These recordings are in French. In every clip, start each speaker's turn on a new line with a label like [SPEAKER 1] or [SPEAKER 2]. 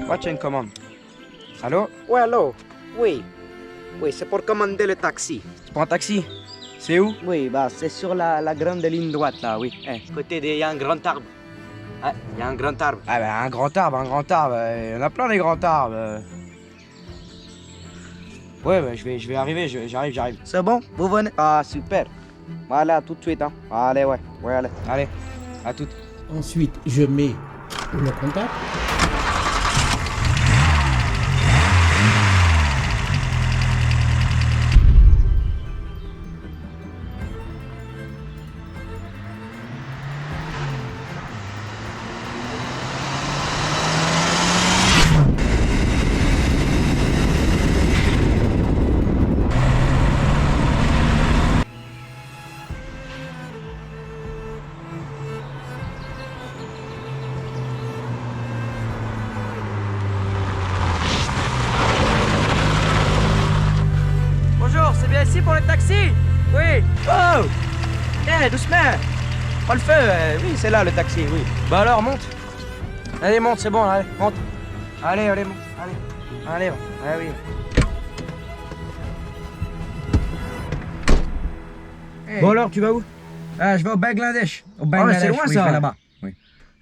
[SPEAKER 1] Ouais, tu as une commande. Allô?
[SPEAKER 2] Ouais, allô? Oui. Oui, c'est pour commander le taxi.
[SPEAKER 1] Tu prends un taxi? C'est où?
[SPEAKER 2] Oui, bah, c'est sur la grande ligne droite, là, oui. Côté il y a un grand arbre. Ouais, il y a un grand arbre.
[SPEAKER 1] Ah bah un grand arbre, un grand arbre. Il y en a plein des grands arbres. Ouais, bah, je vais arriver, j'arrive.
[SPEAKER 2] C'est bon? Vous venez? Ah, super. Voilà, tout de suite, hein. Allez, ouais. Ouais, allez.
[SPEAKER 1] Allez, à toute.
[SPEAKER 3] Ensuite, je mets le contact.
[SPEAKER 1] Bonjour, c'est bien ici pour le taxi? Oui. Oh! Eh, doucement! Pas le feu, oui, c'est là le taxi, oui. Bah alors, monte. Allez, monte, c'est bon, allez, monte. Allez, monte, allez, oui. Bon alors, tu vas où?
[SPEAKER 4] Ah, je vais au Bangladesh. Au
[SPEAKER 1] Ah ouais,
[SPEAKER 4] Bangladesh,
[SPEAKER 1] c'est loin
[SPEAKER 4] oui,
[SPEAKER 1] ça.
[SPEAKER 4] je vais là-bas. Oui.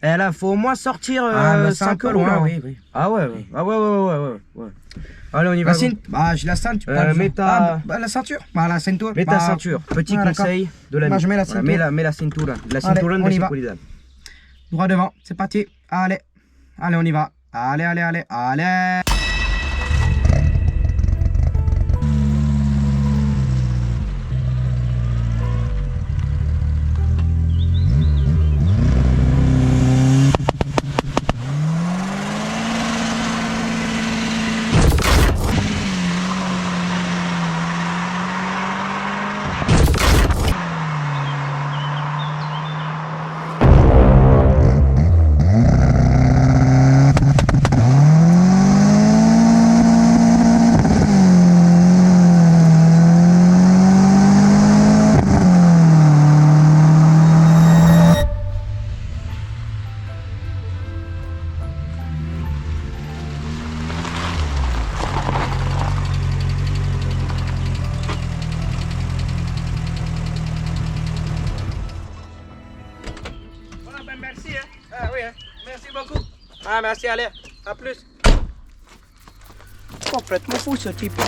[SPEAKER 1] Eh là, faut au moins sortir
[SPEAKER 4] C'est un peu loin, oui.
[SPEAKER 1] Ah ouais, ouais. Allez, on y va.
[SPEAKER 4] La ceinture, bah, j'ai la ceinture.
[SPEAKER 1] mets ta-
[SPEAKER 4] la ceinture. Bah, la ceinture.
[SPEAKER 1] Mets ta ceinture. Petit conseil de la
[SPEAKER 4] Bah, je mets la ceinture.
[SPEAKER 1] mets la ceinture. La
[SPEAKER 4] Allez,
[SPEAKER 1] ceinture
[SPEAKER 4] on
[SPEAKER 1] de
[SPEAKER 4] y va.
[SPEAKER 1] sécurité.
[SPEAKER 4] Droit devant, c'est parti. Allez, on y va. Allez.
[SPEAKER 1] Voilà, ben merci. Hein. Ah oui, hein. Merci beaucoup. Ah merci, allez, à plus.
[SPEAKER 2] Complètement fou, ce type, là.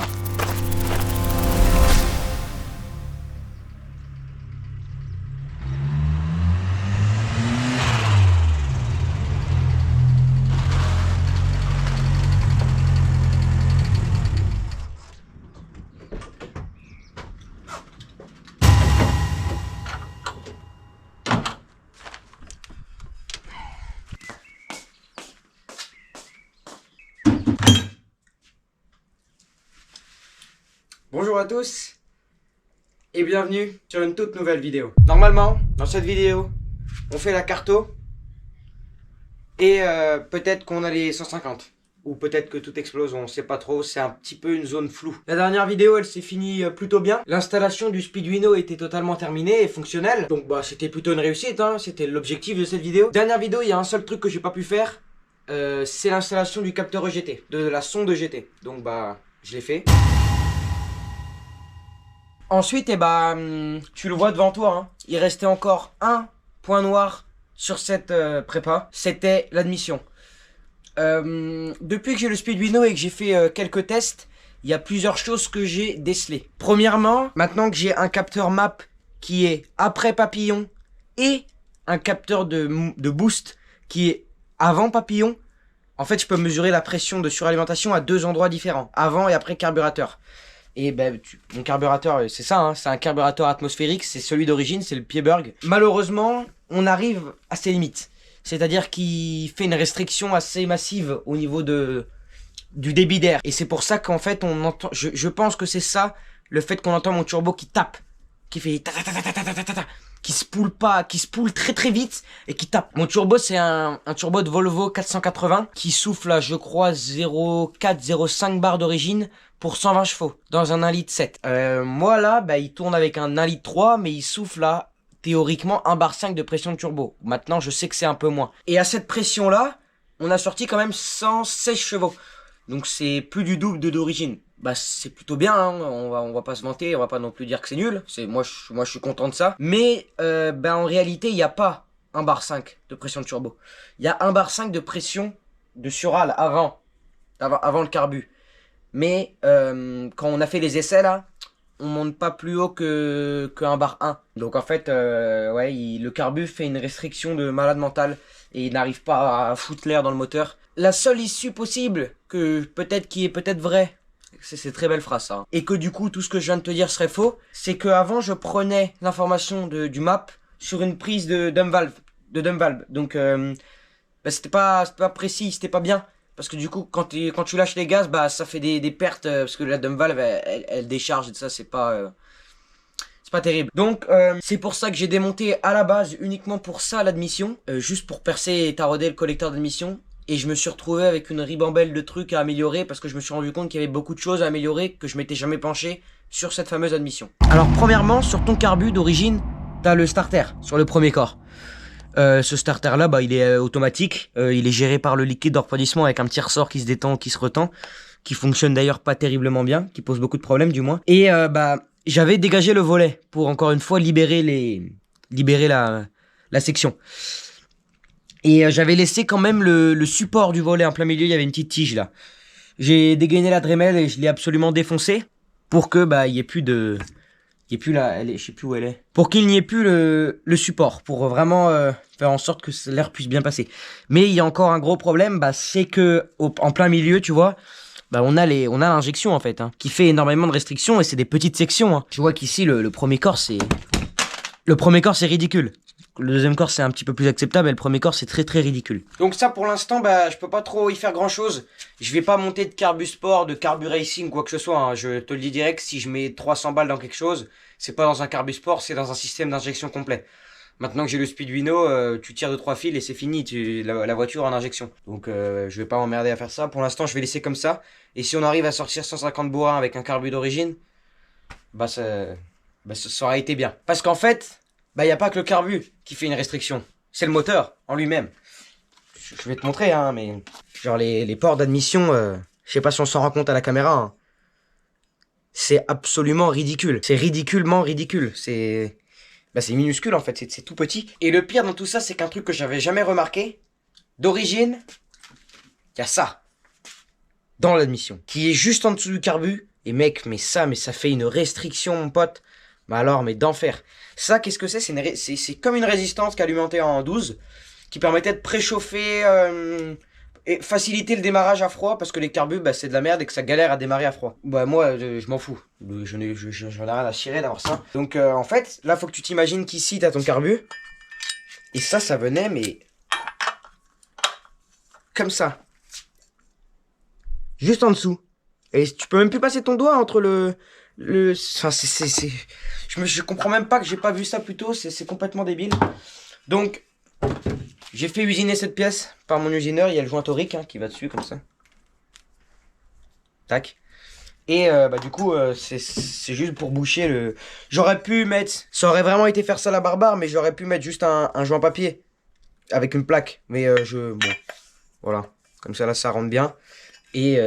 [SPEAKER 1] Bonjour à tous et bienvenue sur une toute nouvelle vidéo. Normalement, dans cette vidéo, on fait la carto et peut-être qu'on a les 150. Ou peut-être que tout explose, on sait pas trop, c'est un petit peu une zone floue. La dernière vidéo, elle s'est finie plutôt bien. L'installation du Speeduino était totalement terminée et fonctionnelle. Donc bah c'était plutôt une réussite, hein. C'était l'objectif de cette vidéo. Dernière vidéo, il y a un seul truc que j'ai pas pu faire. C'est l'installation du capteur EGT, de la sonde EGT. Donc bah, je l'ai fait. Ensuite, tu le vois devant toi, hein, il restait encore un point noir sur cette prépa, c'était l'admission. Depuis que j'ai le Speeduino et que j'ai fait quelques tests, il y a plusieurs choses que j'ai décelées. Premièrement, maintenant que j'ai un capteur map qui est après papillon et un capteur de boost qui est avant papillon, en fait je peux mesurer la pression de suralimentation à deux endroits différents, avant et après carburateur. Et ben, mon carburateur, c'est ça, hein, c'est un carburateur atmosphérique, c'est celui d'origine, c'est le Pierburg. Malheureusement, on arrive à ses limites. C'est-à-dire qu'il fait une restriction assez massive au niveau du débit d'air. Et c'est pour ça qu'en fait, on entend, je pense que c'est ça, le fait qu'on entend mon turbo qui tape, qui fait ta ta ta ta ta ta ta ta, qui se poule très très vite et qui tape. Mon turbo, c'est un turbo de Volvo 480 qui souffle à, je crois, 0,4-0,5 bar d'origine pour 120 chevaux dans un 1,7 litre. Moi là, bah, il tourne avec un 1,3 litre, mais il souffle à théoriquement 1,5 bar de pression de turbo. Maintenant, je sais que c'est un peu moins. Et à cette pression là, on a sorti quand même 116 chevaux. Donc c'est plus du double d'origine. Bah c'est plutôt bien, hein. On va pas se vanter, on va pas non plus dire que c'est nul. Moi je suis content de ça. Mais en réalité il n'y a pas un bar 5 de pression de turbo. Il y a un bar 5 de pression de sural avant le carbu. Mais quand on a fait les essais là, on monte pas plus haut qu'un bar 1. Donc en fait, le carbu fait une restriction de malade mental et il n'arrive pas à foutre l'air dans le moteur. La seule issue possible, qui est peut-être vraie, c'est très belle phrase ça, hein, et que du coup tout ce que je viens de te dire serait faux, c'est qu'avant je prenais l'information du map sur une prise de dump valve. Donc c'était pas précis, c'était pas bien. Parce que du coup, quand tu lâches les gaz, bah ça fait des pertes, parce que la dump valve, elle décharge et tout ça, c'est pas terrible. Donc, c'est pour ça que j'ai démonté à la base, uniquement pour ça, l'admission, juste pour percer et tarauder le collecteur d'admission. Et je me suis retrouvé avec une ribambelle de trucs à améliorer, parce que je me suis rendu compte qu'il y avait beaucoup de choses à améliorer, que je m'étais jamais penché sur cette fameuse admission. Alors, premièrement, sur ton carbu d'origine, t'as le starter, sur le premier corps. Ce starter là, il est automatique, il est géré par le liquide de refroidissement avec un petit ressort qui se détend, qui se retend, qui fonctionne d'ailleurs pas terriblement bien, qui pose beaucoup de problèmes du moins. Et j'avais dégagé le volet pour encore une fois libérer la section. Et j'avais laissé quand même le support du volet en plein milieu, il y avait une petite tige là. J'ai dégainé la Dremel et je l'ai absolument défoncé pour que il y ait plus de... Il n'y ait plus là, je sais plus où elle est. Pour qu'il n'y ait plus le support, pour vraiment faire en sorte que l'air puisse bien passer. Mais il y a encore un gros problème, c'est que en plein milieu, tu vois, on a l'injection en fait, hein, qui fait énormément de restrictions et c'est des petites sections. Hein. Tu vois qu'ici le premier corps c'est ridicule. Le deuxième corps c'est un petit peu plus acceptable et le premier corps c'est très très ridicule. Donc ça pour l'instant je peux pas trop y faire grand chose. Je vais pas monter de carbu sport, de carbu racing, quoi que ce soit. Hein. Je te le dis direct, si je mets 300 balles dans quelque chose, c'est pas dans un carbu sport, c'est dans un système d'injection complet. Maintenant que j'ai le Speeduino, tu tires de 3 fils et c'est fini, la voiture en injection. Donc je vais pas m'emmerder à faire ça. Pour l'instant je vais laisser comme ça. Et si on arrive à sortir 150 bourrins avec un carbu d'origine, ça aurait été bien. Parce qu'en fait, y a pas que le carbu qui fait une restriction. C'est le moteur en lui-même. Je vais te montrer, hein, mais... Genre les ports d'admission, je sais pas si on s'en rend compte à la caméra, hein. C'est absolument ridicule. C'est ridiculement ridicule. C'est minuscule en fait, c'est tout petit. Et le pire dans tout ça, c'est qu'un truc que j'avais jamais remarqué, d'origine, il y a ça. Dans l'admission. Qui est juste en dessous du carbu. Et mec, mais ça fait une restriction, mon pote. Mais d'enfer. Ça, qu'est-ce que c'est? C'est comme une résistance qu'alimentée en 12, qui permettait de préchauffer et faciliter le démarrage à froid, parce que les carbus, c'est de la merde et que ça galère à démarrer à froid. Moi, je m'en fous. J'en ai rien à chier d'avoir ça. Donc, en fait, là, faut que tu t'imagines qu'ici, t'as ton carbu. Et ça venait, mais... comme ça. Juste en dessous. Et tu peux même plus passer ton doigt entre enfin, je comprends même pas que j'ai pas vu ça plus tôt, c'est complètement débile. Donc, j'ai fait usiner cette pièce par mon usineur, il y a le joint torique qui va dessus comme ça. Tac. Et du coup, c'est juste pour boucher le... J'aurais pu mettre... Ça aurait vraiment été faire ça la barbare, mais j'aurais pu mettre juste un joint papier avec une plaque. Mais bon, voilà. Comme ça, là, ça rentre bien. Et...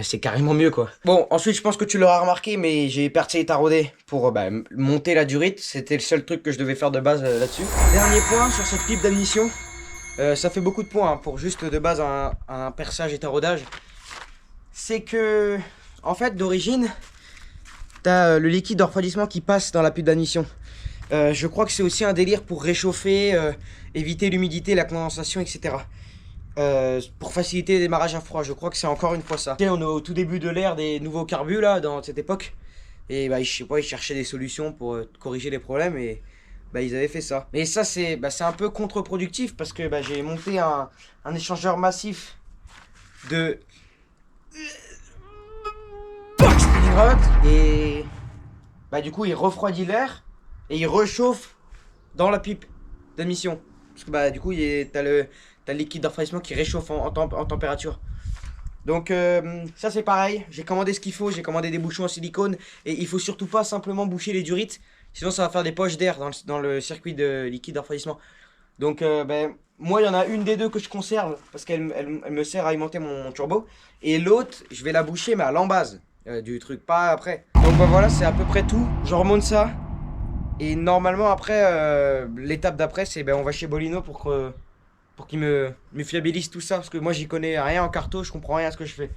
[SPEAKER 1] c'est carrément mieux quoi. Bon, ensuite je pense que tu l'auras remarqué, mais j'ai percé et taraudé pour monter la durite. C'était le seul truc que je devais faire de base là-dessus. Dernier point sur cette pipe d'admission. Ça fait beaucoup de points pour juste de base un perçage et taraudage. C'est que, en fait, d'origine, t'as le liquide de refroidissement qui passe dans la pipe d'admission. Je crois que c'est aussi un délire pour réchauffer, éviter l'humidité, la condensation, etc. Pour faciliter le démarrage à froid, je crois que c'est encore une fois ça. On est au tout début de l'ère des nouveaux carbus là, dans cette époque. Et je sais pas, ils cherchaient des solutions pour corriger les problèmes et ils avaient fait ça. Mais ça c'est un peu contre-productif parce que j'ai monté un échangeur massif de et du coup il refroidit l'air et il réchauffe dans la pipe d'admission. Parce que du coup t'as le liquide de refroidissement qui réchauffe en température. Donc ça c'est pareil, j'ai commandé ce qu'il faut, j'ai commandé des bouchons en silicone. Et il faut surtout pas simplement boucher les durites, sinon ça va faire des poches d'air dans le circuit de liquide de refroidissement. Donc moi il y en a une des deux que je conserve parce qu'elle elle me sert à alimenter mon turbo. Et l'autre, je vais la boucher mais à l'embase du truc, pas après. Donc voilà, c'est à peu près tout. Je remonte ça. Et normalement après, l'étape d'après c'est on va chez Bolino pour qu'il me fiabilise tout ça. Parce que moi j'y connais rien en carto, je comprends rien à ce que je fais.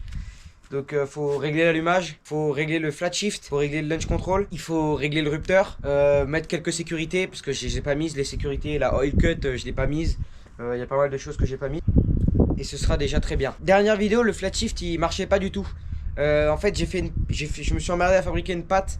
[SPEAKER 1] Donc faut régler l'allumage, faut régler le flat shift, faut régler le launch control, il faut régler le rupteur, mettre quelques sécurités parce que je les ai pas mises, les sécurités, la oil cut je l'ai pas mise, il y a pas mal de choses que j'ai pas mis et ce sera déjà très bien. Dernière vidéo, le flat shift il marchait pas du tout. En fait je me suis emmerdé à fabriquer une patte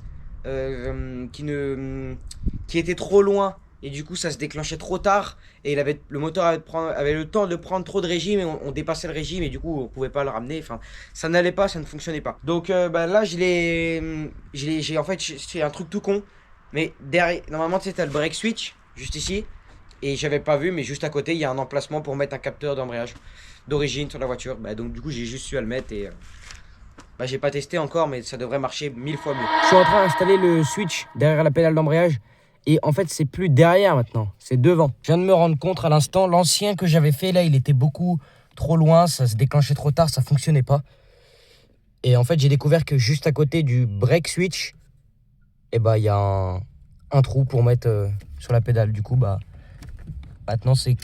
[SPEAKER 1] qui était trop loin. Et du coup ça se déclenchait trop tard et le moteur avait le temps de prendre trop de régime et on dépassait le régime et du coup on pouvait pas le ramener, enfin ça n'allait pas, ça ne fonctionnait pas. Donc là j'ai en fait c'est un truc tout con, mais derrière normalement tu sais t'as le brake switch juste ici et j'avais pas vu, mais juste à côté il y a un emplacement pour mettre un capteur d'embrayage d'origine sur la voiture. Donc du coup j'ai juste su à le mettre et j'ai pas testé encore, mais ça devrait marcher 1000 fois mieux. Je suis en train d'installer le switch derrière la pédale d'embrayage. Et en fait, c'est plus derrière maintenant, c'est devant. Je viens de me rendre compte à l'instant, l'ancien que j'avais fait là, il était beaucoup trop loin, ça se déclenchait trop tard, ça fonctionnait pas. Et en fait, j'ai découvert que juste à côté du brake switch, il y a un trou pour mettre sur la pédale. Du coup, maintenant, c'est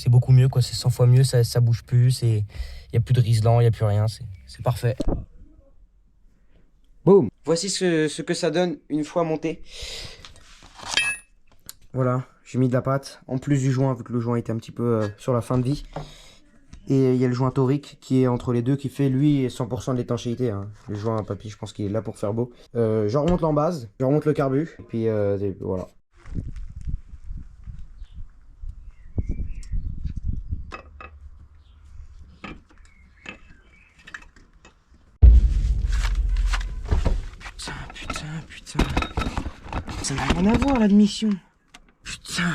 [SPEAKER 1] beaucoup mieux, quoi. C'est 100 fois mieux, ça bouge plus, il n'y a plus de riselant, il n'y a plus rien, c'est parfait. Boum. Voici ce que ça donne une fois monté. Voilà, j'ai mis de la pâte, en plus du joint, vu que le joint était un petit peu sur la fin de vie. Et il y a le joint torique qui est entre les deux, qui fait lui 100% de l'étanchéité. Hein. Le joint à papy, je pense qu'il est là pour faire beau. Je remonte l'embase, je remonte le carbu, et puis voilà. Putain. Ça n'a rien à voir l'admission. Putain,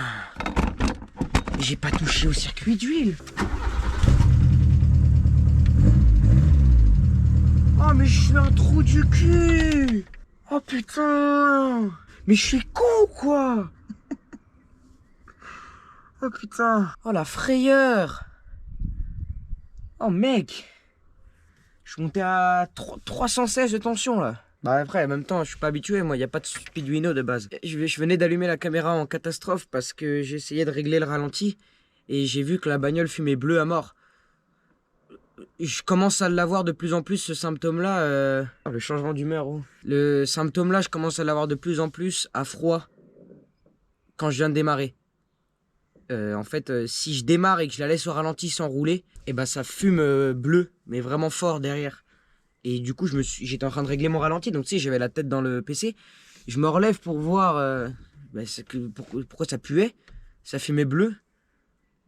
[SPEAKER 1] j'ai pas touché au circuit d'huile. Oh mais je suis un trou du cul. Oh putain, mais je suis con ou quoi? Oh putain, oh la frayeur. Oh mec, je suis monté à 316 de tension là. Après, en même temps, je suis pas habitué, moi, il n'y a pas de Speeduino de base. Je venais d'allumer la caméra en catastrophe parce que j'essayais de régler le ralenti et j'ai vu que la bagnole fumait bleu à mort. Je commence à l'avoir de plus en plus, ce symptôme-là. Le changement d'humeur, oh. Le symptôme-là, je commence à l'avoir de plus en plus à froid quand je viens de démarrer. En fait, si je démarre et que je la laisse au ralenti sans rouler, ça fume bleu, mais vraiment fort derrière. Et du coup, j'étais en train de régler mon ralenti, donc tu sais, j'avais la tête dans le PC. Je me relève pour voir pourquoi ça puait. Ça fumait bleu.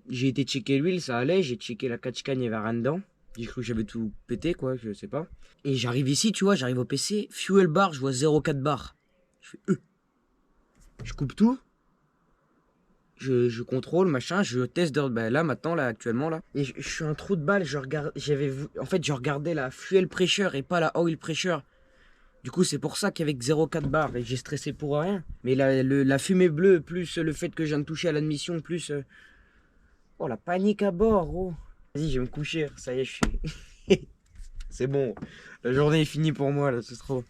[SPEAKER 1] J'ai été checker l'huile, ça allait. J'ai checké la catch-can, il n'y avait rien dedans. J'ai cru que j'avais tout pété, quoi, je sais pas. Et j'arrive ici, tu vois, j'arrive au PC. Fuel bar, je vois 0,4 bar. Je fais Je coupe tout. Je contrôle, machin, je teste là, maintenant, là, actuellement, là. Et je suis un trou de balle, je regardais la fuel pressure et pas la oil pressure. Du coup, c'est pour ça qu'avec 0,4 bar, et j'ai stressé pour rien. Mais la fumée bleue, plus le fait que je viens de toucher à l'admission, plus... Oh, la panique à bord, gros. Vas-y, je vais me coucher, ça y est, je suis... C'est bon, la journée est finie pour moi, là, c'est trop...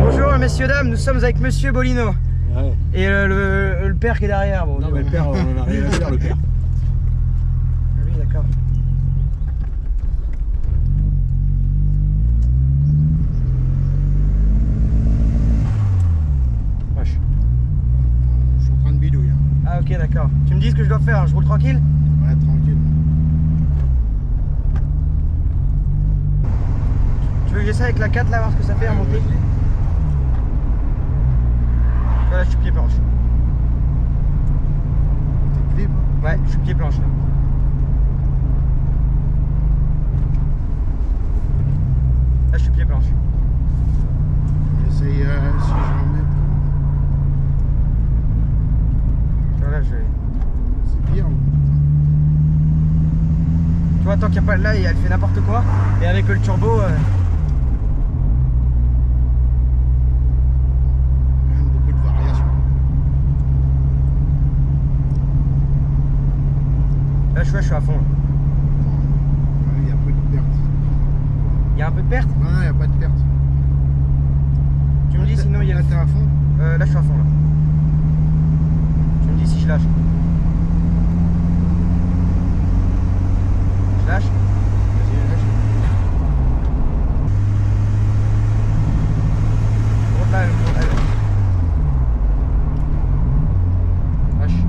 [SPEAKER 1] Bonjour messieurs, dames, nous sommes avec monsieur Bolino. Ouais. Et le père qui est derrière. Bon,
[SPEAKER 3] non, mais le père, on en a rien à faire, le père.
[SPEAKER 1] Oui, d'accord.
[SPEAKER 3] Wesh. Je suis en train de bidouiller.
[SPEAKER 1] Ok, d'accord. Tu me dis ce que je dois faire, hein. Je roule tranquille?
[SPEAKER 3] Ouais, tranquille.
[SPEAKER 1] Tu veux que j'essaie avec la 4 là, voir ce que ça fait à monter? Voilà, je suis pied planche.
[SPEAKER 3] T'es clé, quoi.
[SPEAKER 1] Ouais, je suis pied planche là. Là, je suis pied planche.
[SPEAKER 3] J'essaye si j'en mets.
[SPEAKER 1] Voilà, je vais.
[SPEAKER 3] C'est pire.
[SPEAKER 1] Tu vois, tant qu'il n'y a pas là, elle fait n'importe quoi. Et avec le turbo.
[SPEAKER 3] Même beaucoup de variations.
[SPEAKER 1] Là, je suis à fond. Là.
[SPEAKER 3] Il y a peu de perte.
[SPEAKER 1] Il y a un peu de perte?
[SPEAKER 3] Non, il n'y a pas de perte.
[SPEAKER 1] Tu me dis sinon il y a.
[SPEAKER 3] Là, t'es à fond.
[SPEAKER 1] Là, je suis à fond là. Tu me dis si je lâche. Je lâche?
[SPEAKER 3] Vas-y, lâche.
[SPEAKER 1] Gros, là, lâche.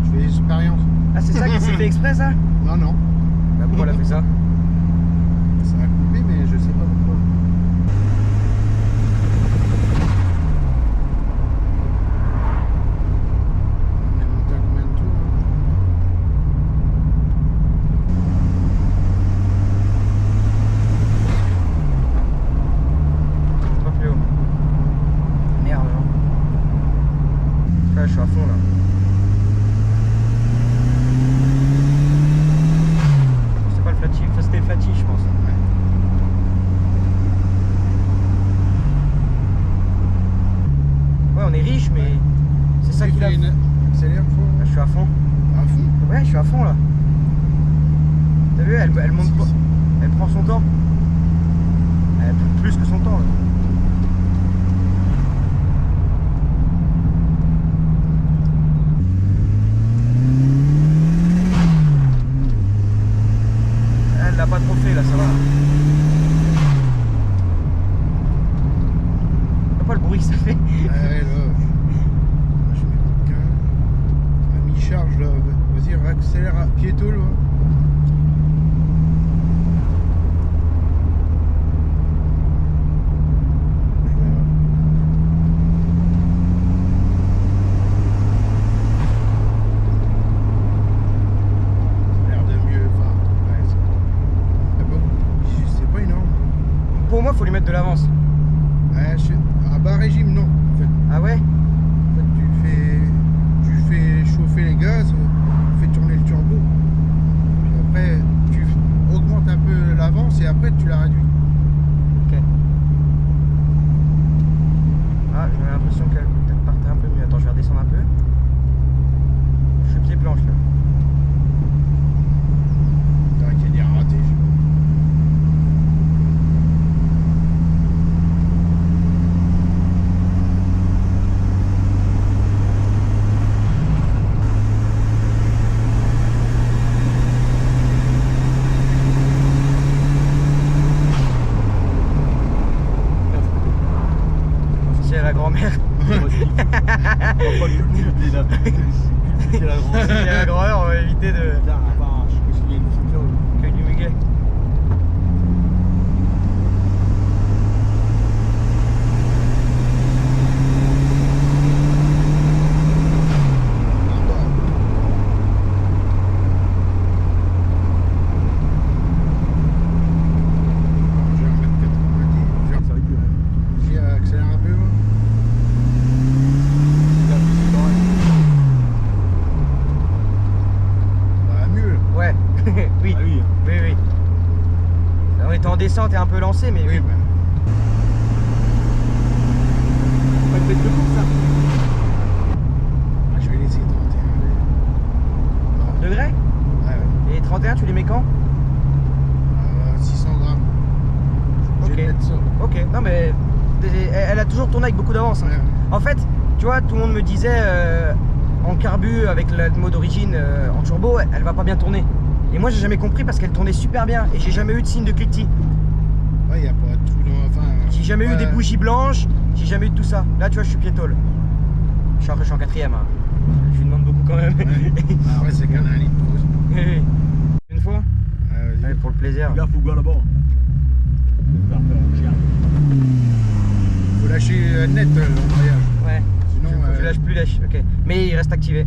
[SPEAKER 3] Je fais l'expérience.
[SPEAKER 1] Ah, c'est ça qui s'est fait exprès ça?
[SPEAKER 3] Non, non.
[SPEAKER 1] Bah, pourquoi elle a fait ça?
[SPEAKER 3] Ça a coupé, mais je sais pas pourquoi. On est monté à combien de tours?
[SPEAKER 1] Pas plus haut. Merde, non. Là, je suis à fond là. C'est pas le flaty, enfin, c'était le flaty, je pense. Ouais, on est riche, mais c'est ça
[SPEAKER 3] Tu
[SPEAKER 1] qu'il a.
[SPEAKER 3] fais une accélère fort.
[SPEAKER 1] Là, je suis à fond.
[SPEAKER 3] À fond.
[SPEAKER 1] Ouais, je suis à fond là. T'as vu, elle monte pas. Elle prend son temps. Elle prend plus que son temps là. Elle l'a pas trop fait là, ça va. T'as pas le bruit que ça fait?
[SPEAKER 3] Ouais, là. Je mets qu'un. À mi-charge là. Vas-y, accélère à piéto là. L'air de mieux. Enfin, ouais, c'est pas énorme.
[SPEAKER 1] Pour moi, faut lui mettre de l'avance.
[SPEAKER 3] Ouais, à bas régime, non. En fait,
[SPEAKER 1] Ah ouais?
[SPEAKER 3] tu fais chauffer les gaz, tu fais tourner le turbo. Puis après, tu augmentes un peu l'avance et après, tu la réduis.
[SPEAKER 1] Ok. Ah, j'ai l'impression qu'elle peut-être partait un peu mieux. Attends, je vais redescendre un peu. Je suis pied planche là.
[SPEAKER 3] C'est vrai qu'il y a des ratés, je sais pas.
[SPEAKER 1] C'est la grand-mère.
[SPEAKER 3] C'est la grande.
[SPEAKER 1] C'est la grand-mère, on va éviter de.
[SPEAKER 3] Putain, attends, je pense qu'il y a une photo.
[SPEAKER 1] Que du muguet.
[SPEAKER 3] Je vais remettre 90. J'ai accéléré un peu, moi. Bah, mieux.
[SPEAKER 1] Ouais. Oui.
[SPEAKER 3] Ah oui.
[SPEAKER 1] Oui, oui. On était en descente et un peu lancé, mais
[SPEAKER 3] Oui,
[SPEAKER 1] oui.
[SPEAKER 3] bah. Pas de bête de course, ça. Ah, je vais laisser 31.
[SPEAKER 1] 30 degrés.
[SPEAKER 3] Ouais, ouais.
[SPEAKER 1] Et 31, tu les mets quand?
[SPEAKER 3] 600 grammes. Je vais
[SPEAKER 1] Ok.
[SPEAKER 3] mettre ça.
[SPEAKER 1] Ok. Non, mais elle a toujours tourné avec beaucoup d'avance. Hein.
[SPEAKER 3] Ouais.
[SPEAKER 1] En fait, tu vois, tout le monde me disait en carbu avec le mode d'origine en turbo, elle va pas bien tourner. Et moi, j'ai jamais compris parce qu'elle tournait super bien et j'ai jamais eu de signe de cliquetis.
[SPEAKER 3] Ouais, il n'y a pas de trou dans. Enfin.
[SPEAKER 1] J'ai jamais eu
[SPEAKER 3] ouais.
[SPEAKER 1] des bougies blanches, j'ai jamais eu de tout ça. Là, tu vois, je suis piétole. Je suis en quatrième. Hein. Je lui demande beaucoup quand même.
[SPEAKER 3] Ouais. Après, c'est qu'un 1 litre pause.
[SPEAKER 1] Oui. Une fois
[SPEAKER 3] Vas-y.
[SPEAKER 1] Allez, pour le plaisir.
[SPEAKER 5] Gars, faut boire là-bas.
[SPEAKER 3] Faut lâcher net l'embrayage.
[SPEAKER 1] Ouais.
[SPEAKER 3] Sinon,
[SPEAKER 1] Je lâche plus lèche. Ok. Mais il reste activé.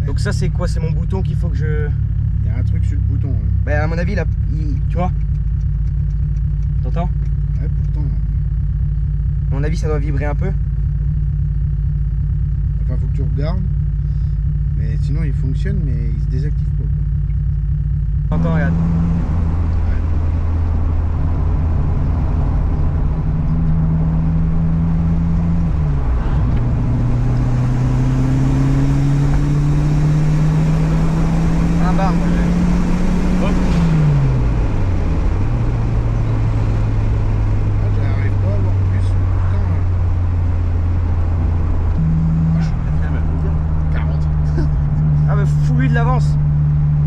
[SPEAKER 1] Donc ça c'est quoi? C'est mon bouton qu'il faut que je...
[SPEAKER 3] il y a un truc sur le bouton.
[SPEAKER 1] Bah à mon avis là, tu vois? T'entends?
[SPEAKER 3] Ouais, pourtant.
[SPEAKER 1] À mon avis ça doit vibrer un peu.
[SPEAKER 3] Enfin, faut que tu regardes. Mais sinon, il fonctionne, mais il se désactive pas. Quoi.
[SPEAKER 1] T'entends, regarde. Un bar, moi j'ai.
[SPEAKER 5] Hop.
[SPEAKER 3] Ah, j'arrive pas à avoir plus. Pourtant,
[SPEAKER 5] Je suis quatrième,
[SPEAKER 3] 40.
[SPEAKER 1] Ah bah fous-lui de l'avance.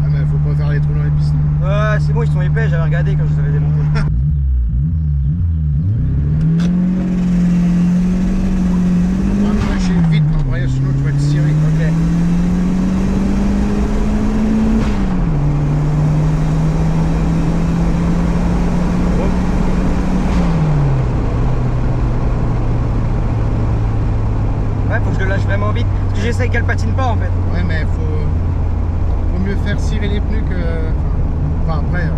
[SPEAKER 3] Ah, mais faut pas faire les trous dans les pistons.
[SPEAKER 1] Ouais c'est bon, ils sont épais, j'avais regardé quand je les avais démontés.
[SPEAKER 3] Faut vraiment lâcher vite l'embrayage, sinon tu vas te cirer.
[SPEAKER 1] Ok. Ouais, faut que je le lâche vraiment vite, parce que j'essaye qu'elle patine pas en fait.
[SPEAKER 3] Ouais, mais faut mieux faire cirer les pneus que. Enfin, après,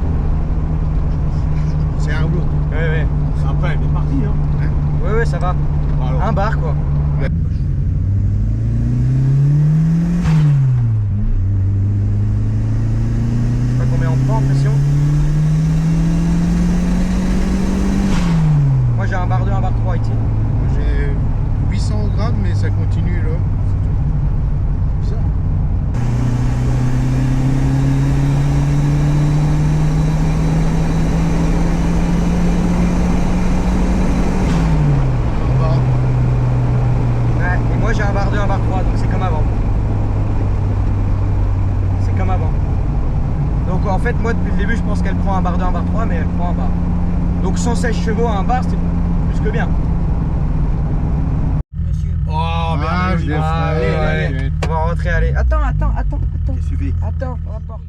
[SPEAKER 3] c'est un ou l'autre.
[SPEAKER 1] Ouais, ouais.
[SPEAKER 5] Après, elle est partie, hein.
[SPEAKER 1] Ouais, ouais, ça va.
[SPEAKER 5] Alors,
[SPEAKER 1] Un bar quoi.
[SPEAKER 3] Ouais.
[SPEAKER 1] Je sais pas combien on prend en pression. Moi j'ai un bar 2, un bar 3 ici.
[SPEAKER 3] J'ai 800 grammes, mais ça continue là.
[SPEAKER 5] bizarre.
[SPEAKER 3] En bas.
[SPEAKER 1] Ouais, et moi j'ai un bar 2, un bar 3, donc c'est comme avant. C'est comme avant. Donc en fait, moi depuis le début, je pense qu'elle prend un bar 2, un bar 3, mais elle prend un bar. Donc 116 chevaux à un bar, c'est plus que bien. Monsieur.
[SPEAKER 5] Oh,
[SPEAKER 3] Ah,
[SPEAKER 5] merde,
[SPEAKER 3] je l'ai fait.
[SPEAKER 1] allez, allez.
[SPEAKER 3] Ouais.
[SPEAKER 1] On va rentrer, allez. Attends.
[SPEAKER 5] Qu'est-ce que tu fais?
[SPEAKER 1] Attends, rapport.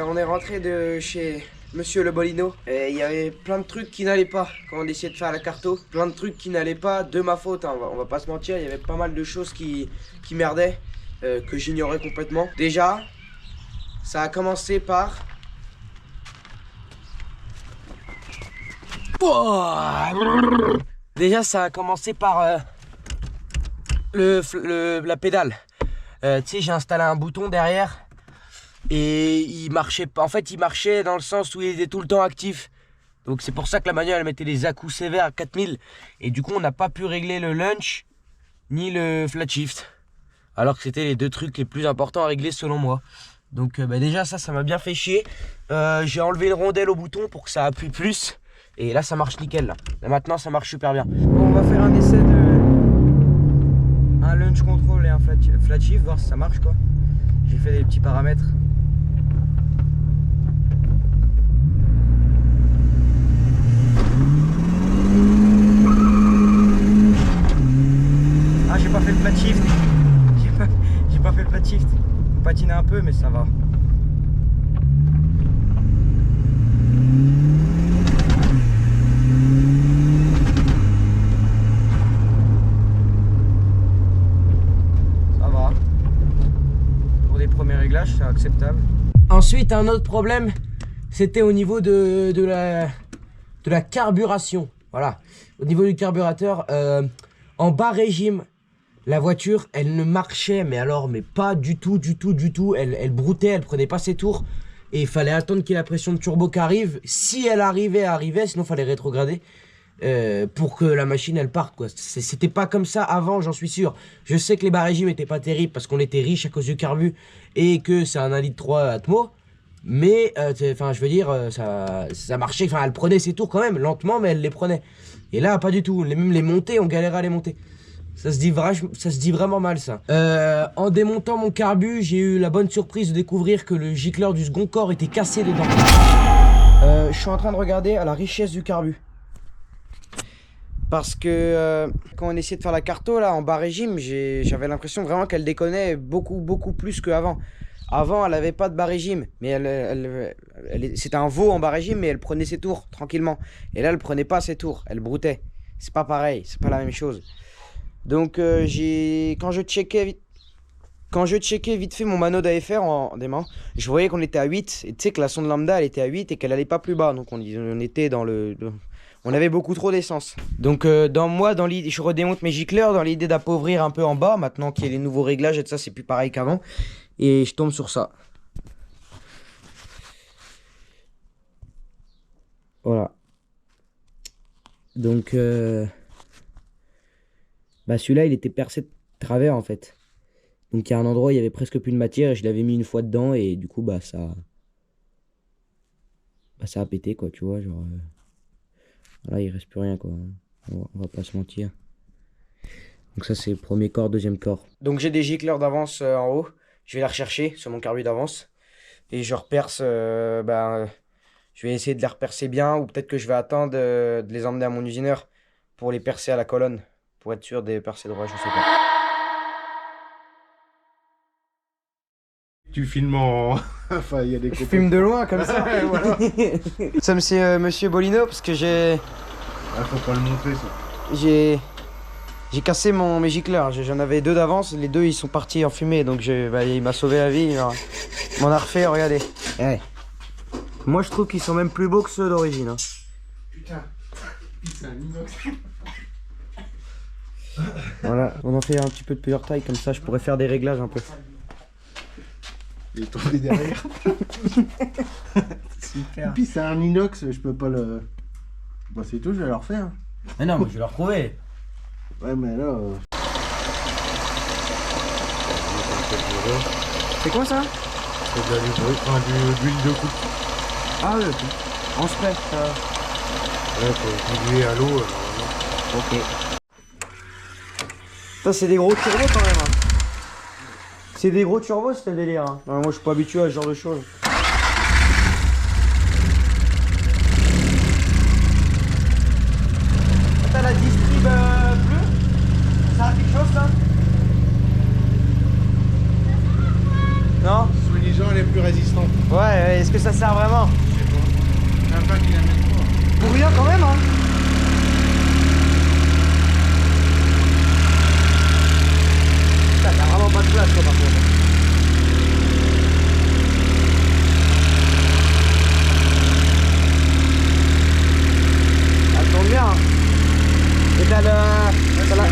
[SPEAKER 1] On est rentré de chez Monsieur Le Bolino et il y avait plein de trucs qui n'allaient pas quand on essayait de faire la carto. Plein de trucs qui n'allaient pas de ma faute, hein, on va pas se mentir, il y avait pas mal de choses qui merdaient, que j'ignorais complètement. Déjà, ça a commencé par... Déjà, ça a commencé par la pédale. Tu sais, j'ai installé un bouton derrière. Et il marchait pas. En fait, il marchait dans le sens où il était tout le temps actif. Donc c'est pour ça que la manuelle elle mettait les à-coups sévères à 4000. Et du coup, on n'a pas pu régler le lunch ni le flat shift. Alors que c'était les deux trucs les plus importants à régler selon moi. Donc déjà ça m'a bien fait chier. J'ai enlevé une rondelle au bouton pour que ça appuie plus. Et là ça marche nickel là. Là maintenant ça marche super bien. Bon, on va faire un essai de un lunch control et un flat shift, voir si ça marche quoi. J'ai fait des petits paramètres. Ah, j'ai pas fait le flat shift. J'ai pas fait le flat shift. On patinait un peu mais ça va. Ça va. Pour des premiers réglages, c'est acceptable. Ensuite, un autre problème, c'était au niveau de la carburation. Voilà. Au niveau du carburateur, en bas régime, la voiture, elle ne marchait, mais alors, mais pas du tout. Elle broutait, elle prenait pas ses tours. Et il fallait attendre qu'il y ait la pression de turbo qui arrive. Si elle arrivait, sinon il fallait rétrograder. Pour que la machine elle parte quoi. C'était pas comme ça avant, j'en suis sûr. Je sais que les bas régimes étaient pas terribles parce qu'on était riche à cause du carbu et que c'est un 1,3 litre Atmo, mais enfin je veux dire ça marchait, enfin elle prenait ses tours quand même lentement, mais elle les prenait. Et là pas du tout, même les montées on galérait à les monter. Ça se dit vraiment mal ça. En démontant mon carbu, j'ai eu la bonne surprise de découvrir que le gicleur du second corps était cassé dedans. Je suis en train de regarder à la richesse du carbu. Parce que quand on essayait de faire la carto là en bas régime, j'avais l'impression vraiment qu'elle déconnait beaucoup plus qu'avant. Avant, elle avait pas de bas régime, mais c'était un veau en bas régime, mais elle prenait ses tours tranquillement. Et là, elle prenait pas ses tours, elle broutait. C'est pas pareil, c'est pas la même chose. Donc quand je checkais vite fait mon mano d'AFR en démarrant, je voyais qu'on était à 8. Et tu sais que la sonde lambda elle était à 8 et qu'elle allait pas plus bas. Donc on était dans on avait beaucoup trop d'essence. Donc je redémonte mes gicleurs dans l'idée d'appauvrir un peu en bas. Maintenant qu'il y a les nouveaux réglages et tout ça, c'est plus pareil qu'avant. Et je tombe sur ça. Voilà. Donc celui-là il était percé de travers en fait. Donc il y a un endroit où il y avait presque plus de matière et je l'avais mis une fois dedans et du coup ça a pété quoi, tu vois, genre là il reste plus rien quoi. On va pas se mentir. Donc ça c'est le premier corps, deuxième corps. Donc j'ai des gicleurs d'avance en haut. Je vais les rechercher sur mon carbu d'avance et je reperce. Je vais essayer de les repercer bien ou peut-être que je vais attendre de les emmener à mon usineur pour les percer à la colonne pour être sûr de les percer droit, je sais pas.
[SPEAKER 3] Tu filmes en... enfin, il y a des
[SPEAKER 1] Je
[SPEAKER 3] copains.
[SPEAKER 1] filme de loin comme ça.
[SPEAKER 3] Voilà.
[SPEAKER 1] Ça c'est Monsieur Bolino parce que j'ai
[SPEAKER 3] Faut pas le montrer ça.
[SPEAKER 1] j'ai cassé mes gicleurs. J'en avais 2 d'avance, les 2 ils sont partis en fumée donc il m'a sauvé la vie. Il m'en a refait, regardez. Ouais. Moi je trouve qu'ils sont même plus beaux que ceux d'origine. Hein.
[SPEAKER 3] Putain, c'est un inox.
[SPEAKER 1] Voilà, on en fait un petit peu de plusieurs tailles comme ça, je pourrais faire des réglages un peu.
[SPEAKER 3] Il est tombé derrière.
[SPEAKER 1] Super.
[SPEAKER 3] Et puis c'est un inox, je peux pas le... Bah c'est tout, je vais le refaire.
[SPEAKER 1] Mais non, mais je vais le retrouver.
[SPEAKER 3] Ouais mais là...
[SPEAKER 1] C'est quoi ça?
[SPEAKER 3] C'est de l'huile de coupe.
[SPEAKER 1] Ah ouais, ok. En spray, ça.
[SPEAKER 3] Ouais, faut diluer à l'eau normalement.
[SPEAKER 1] Ok. Ça c'est des gros turbos quand même. Hein. C'est des gros turbos ce délire. Hein. Non, moi je suis pas habitué à ce genre de choses. T'as la distrib bleue? Ça a quelque chose ça? Non?
[SPEAKER 3] Soi-disant elle est plus résistante.
[SPEAKER 1] Ouais, est-ce que ça sert vraiment?
[SPEAKER 3] Je sais pas. J'ai pas qu'il la mette pas.
[SPEAKER 1] Pour rien quand même hein. Putain, t'as vraiment pas de place toi par contre. Elle tombe bien. Et t'as le...
[SPEAKER 3] Plus ça est là.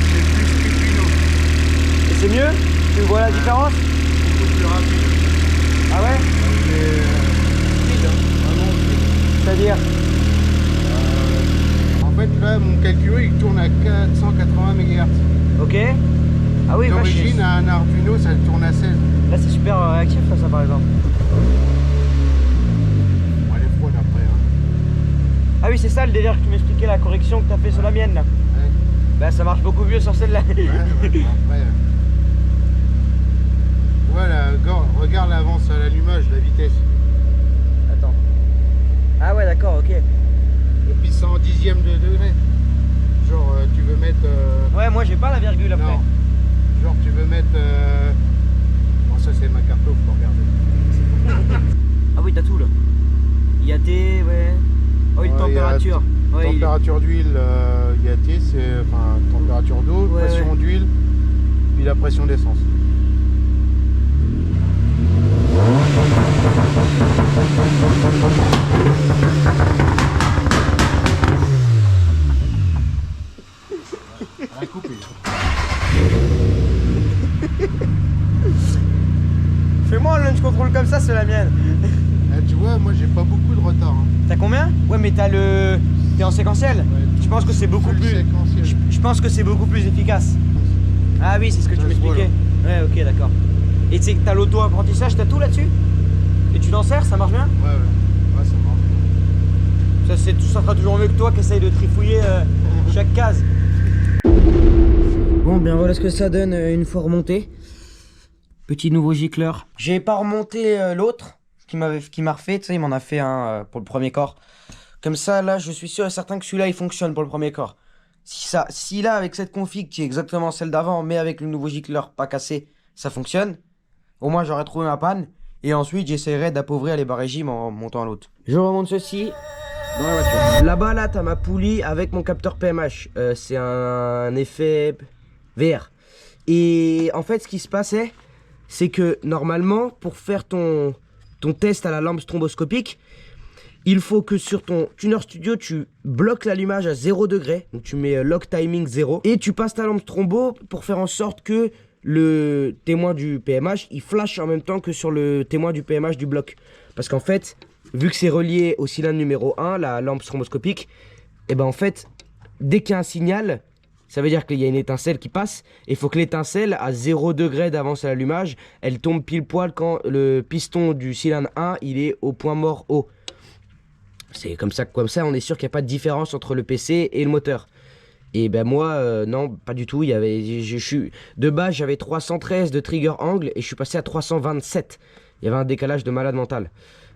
[SPEAKER 3] C'est plus Tripino.
[SPEAKER 1] Et c'est mieux? Tu vois la différence?
[SPEAKER 3] Beaucoup plus rapide.
[SPEAKER 1] Ah ouais?
[SPEAKER 3] Mais speed, hein. Vraiment speed.
[SPEAKER 1] C'est-à-dire?
[SPEAKER 3] En fait là mon calcul il tourne à 480 MHz.
[SPEAKER 1] Ok. Ah oui,
[SPEAKER 3] D'origine à un Arduino ça tourne à 16.
[SPEAKER 1] Là c'est super réactif ça par exemple.
[SPEAKER 3] Bon, elle est froide après. Hein.
[SPEAKER 1] Ah oui c'est ça le délire que tu m'expliquais, la correction que t'as fait sur la mienne là.
[SPEAKER 3] Ouais.
[SPEAKER 1] Bah ça marche beaucoup mieux sur celle-là.
[SPEAKER 3] Ouais, après. Voilà, regarde l'avance à l'allumage, la vitesse.
[SPEAKER 1] Attends. Ah ouais d'accord, ok.
[SPEAKER 3] Et puis c'est en dixième de degré. Genre tu veux mettre...
[SPEAKER 1] Ouais moi j'ai pas la virgule après.
[SPEAKER 3] Non. Genre tu veux mettre... Bon ça c'est ma carte faut regarder.
[SPEAKER 1] Ah oui t'as tout là. IAT, ouais. Oh une température. Ouais,
[SPEAKER 3] température d'huile, IAT c'est... Enfin température d'eau,
[SPEAKER 1] ouais,
[SPEAKER 3] pression d'huile, puis la pression d'essence.
[SPEAKER 1] c'est la mienne.
[SPEAKER 3] Tu vois, moi j'ai pas beaucoup de retard. Hein.
[SPEAKER 1] T'as combien? Ouais, mais t'as le... T'es en séquentiel?
[SPEAKER 3] Ouais.
[SPEAKER 1] Je pense que c'est beaucoup plus...
[SPEAKER 3] Séquentiel.
[SPEAKER 1] Je pense que c'est beaucoup plus efficace. Ah oui, c'est ce que tu m'expliquais. Ouais, ok, d'accord. Et tu sais que t'as l'auto-apprentissage, t'as tout là-dessus? Et tu t'en sers, ça marche bien?
[SPEAKER 3] Ouais, ça marche.
[SPEAKER 1] Ça sera toujours mieux que toi qui essaye de trifouiller chaque case. Bon, bien voilà ce que ça donne une fois remonté. Petit nouveau gicleur. J'ai pas remonté l'autre qui m'a refait, tu sais, il m'en a fait un pour le premier corps. Comme ça, là, je suis sûr et certain que celui-là, il fonctionne pour le premier corps. Si là, avec cette config qui est exactement celle d'avant, mais avec le nouveau gicleur pas cassé, ça fonctionne, au moins j'aurais trouvé ma panne. Et ensuite, j'essaierai d'appauvrir les bas régimes en montant à l'autre. Je remonte ceci dans la voiture. Là-bas, là, t'as ma poulie avec mon capteur PMH. C'est un effet VR. Et en fait, ce qui se passait, c'est que normalement, pour faire ton test à la lampe stromboscopique, il faut que sur ton tuner studio, tu bloques l'allumage à 0 degré. Donc tu mets lock timing 0. Et tu passes ta lampe strombo pour faire en sorte que le témoin du PMH, il flash en même temps que sur le témoin du PMH du bloc. Parce qu'en fait, vu que c'est relié au cylindre numéro 1, la lampe stromboscopique, et ben en fait, dès qu'il y a un signal, ça veut dire qu'il y a une étincelle qui passe. Et il faut que l'étincelle, à 0 degré d'avance à l'allumage, elle tombe pile poil quand le piston du cylindre 1, il est au point mort haut. C'est comme ça on est sûr qu'il n'y a pas de différence entre le PC et le moteur. Et ben moi, non, pas du tout. De base, j'avais 313 de trigger angle et je suis passé à 327. Il y avait un décalage de malade mental.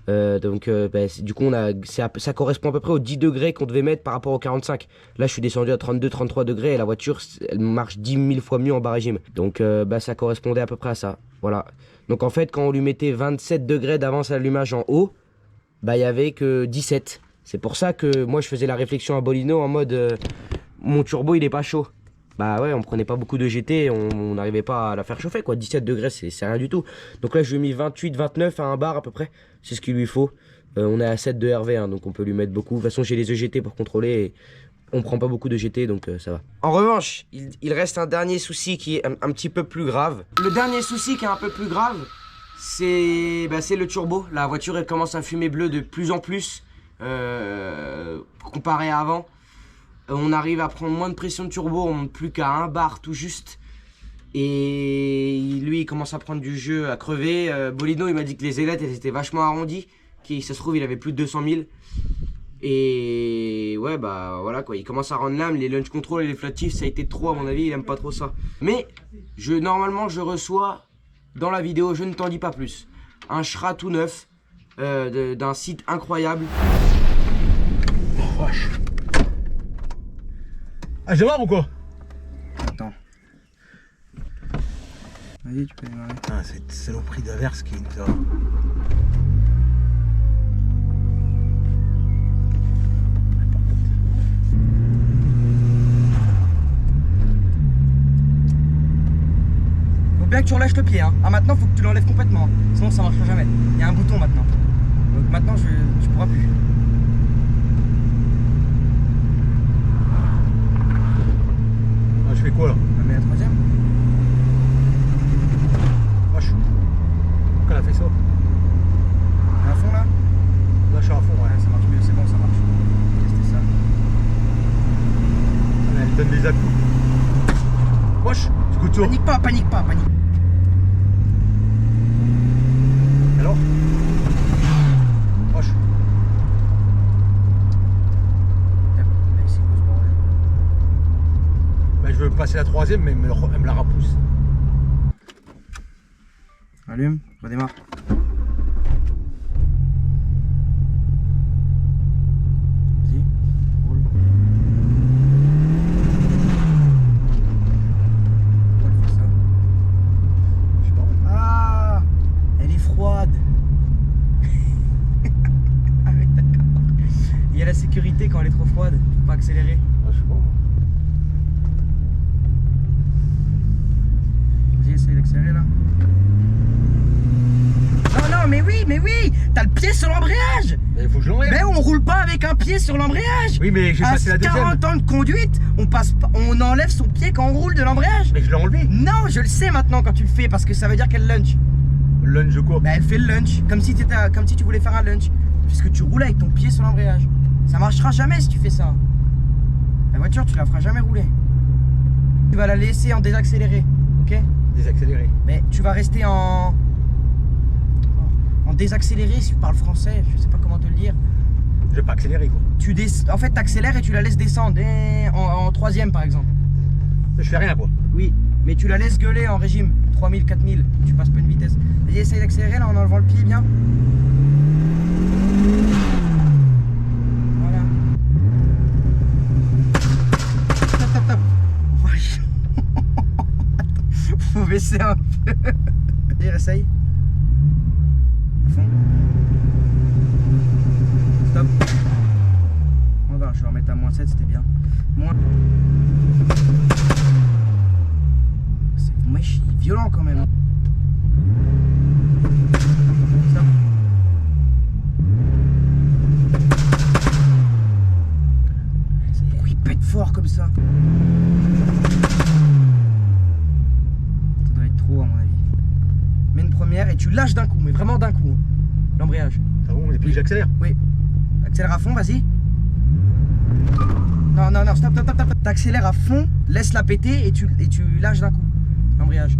[SPEAKER 1] Du coup, ça correspond à peu près aux 10 degrés qu'on devait mettre par rapport aux 45. Là, je suis descendu à 32-33 degrés et la voiture, elle marche 10 000 fois mieux en bas régime. Donc, ça correspondait à peu près à ça. Voilà. Donc, en fait, quand on lui mettait 27 degrés d'avance à l'allumage en haut, il y avait que 17. C'est pour ça que moi, je faisais la réflexion à Bolino en mode mon turbo, il est pas chaud. Bah ouais, on prenait pas beaucoup de GT, on n'arrivait pas à la faire chauffer quoi. 17 degrés, c'est rien du tout. Donc là, je lui ai mis 28, 29 à un bar à peu près. C'est ce qu'il lui faut. On est à 7 de RV, hein, donc on peut lui mettre beaucoup. De toute façon, j'ai les EGT pour contrôler et on prend pas beaucoup de GT, donc ça va. En revanche, il reste un dernier souci qui est un petit peu plus grave. Le dernier souci qui est un peu plus grave, c'est le turbo. La voiture, elle commence à fumer bleu de plus en plus comparé à avant. On arrive à prendre moins de pression de turbo, on monte plus qu'à 1 bar tout juste. Et lui, il commence à prendre du jeu, à crever. Bolino, il m'a dit que les ailettes, elles étaient vachement arrondies. Ça se trouve, il avait plus de 200 000. Et ouais, bah voilà quoi, il commence à rendre l'âme. Les launch control et les flatifs, ça a été trop à mon avis, il aime pas trop ça. Mais normalement, je reçois dans la vidéo, je ne t'en dis pas plus, un Shra tout neuf d'un site incroyable.
[SPEAKER 5] Oh vache. Ah, j'ai voir ou quoi?
[SPEAKER 4] Attends. Vas-y, tu peux démarrer.
[SPEAKER 5] Ah, cette saloperie d'averse qui nous a...
[SPEAKER 4] Faut bien que tu relâches le pied, hein. Ah, maintenant, faut que tu l'enlèves complètement. Sinon, ça marchera jamais. Il y a un bouton maintenant. Donc maintenant, tu pourras plus.
[SPEAKER 5] Ah, je fais quoi là?
[SPEAKER 4] On met la troisième.
[SPEAKER 5] Vache. Pourquoi elle a fait ça?
[SPEAKER 4] À fond là?
[SPEAKER 5] Là, je suis à fond, ouais.
[SPEAKER 4] Ouais, ça marche mieux, c'est bon, ça marche. Tester ça.
[SPEAKER 5] Elle donne des à-coups. Wesh, scooter.
[SPEAKER 4] Panique pas, panique pas, panique.
[SPEAKER 5] Alors? Wesh. Bah, je veux passer la troisième, mais elle me la repousse.
[SPEAKER 4] Allume, redémarre. Vas-y, roule. Pourquoi elle fait ça?
[SPEAKER 5] Je sais pas.
[SPEAKER 4] Ah, elle est froide. Ah oui, d'accord. Il y a la sécurité quand elle est trop froide, faut pas accélérer.
[SPEAKER 5] Ah, je sais pas.
[SPEAKER 4] Vas-y, essaye d'accélérer là. Non, mais oui, t'as le pied sur l'embrayage.
[SPEAKER 5] Mais il faut que je l'enlève.
[SPEAKER 4] Mais on roule pas avec un pied sur l'embrayage.
[SPEAKER 5] Oui, mais j'ai passé la deuxième.
[SPEAKER 4] 40 ans de conduite, on enlève son pied quand on roule de l'embrayage.
[SPEAKER 5] Mais je l'ai enlevé.
[SPEAKER 4] Non, je le sais maintenant quand tu le fais parce que ça veut dire qu'elle lunge.
[SPEAKER 5] Lunge quoi?
[SPEAKER 4] Bah elle fait le lunch, comme si tu voulais faire un lunch. Puisque tu roules avec ton pied sur l'embrayage. Ça marchera jamais si tu fais ça. La voiture, tu la feras jamais rouler. Tu vas la laisser en désaccéléré, ok?
[SPEAKER 5] Désaccéléré.
[SPEAKER 4] Mais tu vas rester en désaccéléré si tu parles français, je sais pas comment te le dire.
[SPEAKER 5] Je vais pas accélérer quoi.
[SPEAKER 4] En fait, t'accélères et tu la laisses descendre en troisième par exemple.
[SPEAKER 5] Je fais rien quoi.
[SPEAKER 4] Oui, mais tu la laisses gueuler en régime 3000, 4000, tu passes pas une vitesse. Vas-y, essaye d'accélérer là en enlevant le pied bien. Voilà. Stop, stop. Wesh. Faut baisser un peu. Vas-y, essaye. À fond. Stop. On va, je vais remettre à moins 7, c'était bien. Moins. Wesh, il est violent quand même. Stop. Il pète fort comme ça. Ça doit être trop à mon avis. Mets une première et tu lâches d'un coup, mais vraiment d'un coup. L'embrayage.
[SPEAKER 5] Ah bon, et puis j'accélère.
[SPEAKER 4] Oui. Accélère à fond, vas-y. Non, non, non, stop, stop, stop, stop. T'accélères à fond, laisse-la péter et tu lâches d'un coup. L'embrayage.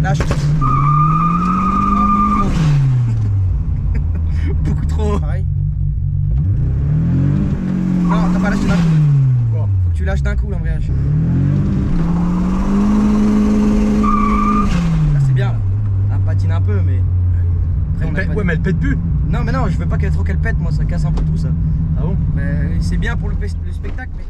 [SPEAKER 4] Lâche. Oh, beaucoup trop. Pareil. Non, t'as pas lâché d'un coup.
[SPEAKER 5] Quoi?
[SPEAKER 4] Faut que tu lâches d'un coup l'embrayage. Là, c'est bien là. Elle patine un peu, mais. Après,
[SPEAKER 5] Ouais, mais elle pète plus.
[SPEAKER 4] Non, mais non, je veux pas qu'elle pète, moi, ça casse un peu tout ça.
[SPEAKER 5] Ah bon?
[SPEAKER 4] Mais c'est bien pour le spectacle, mais.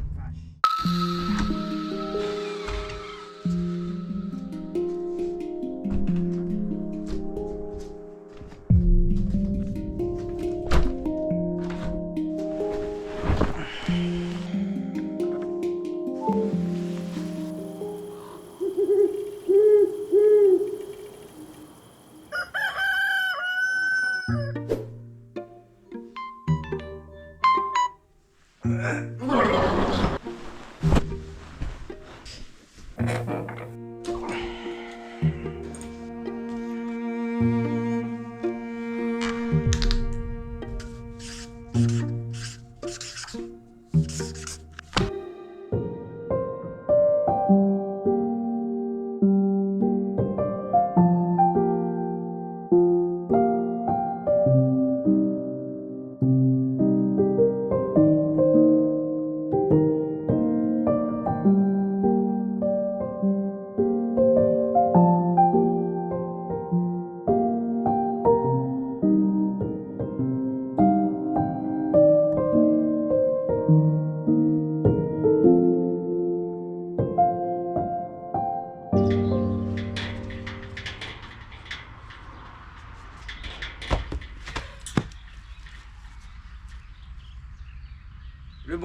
[SPEAKER 4] Le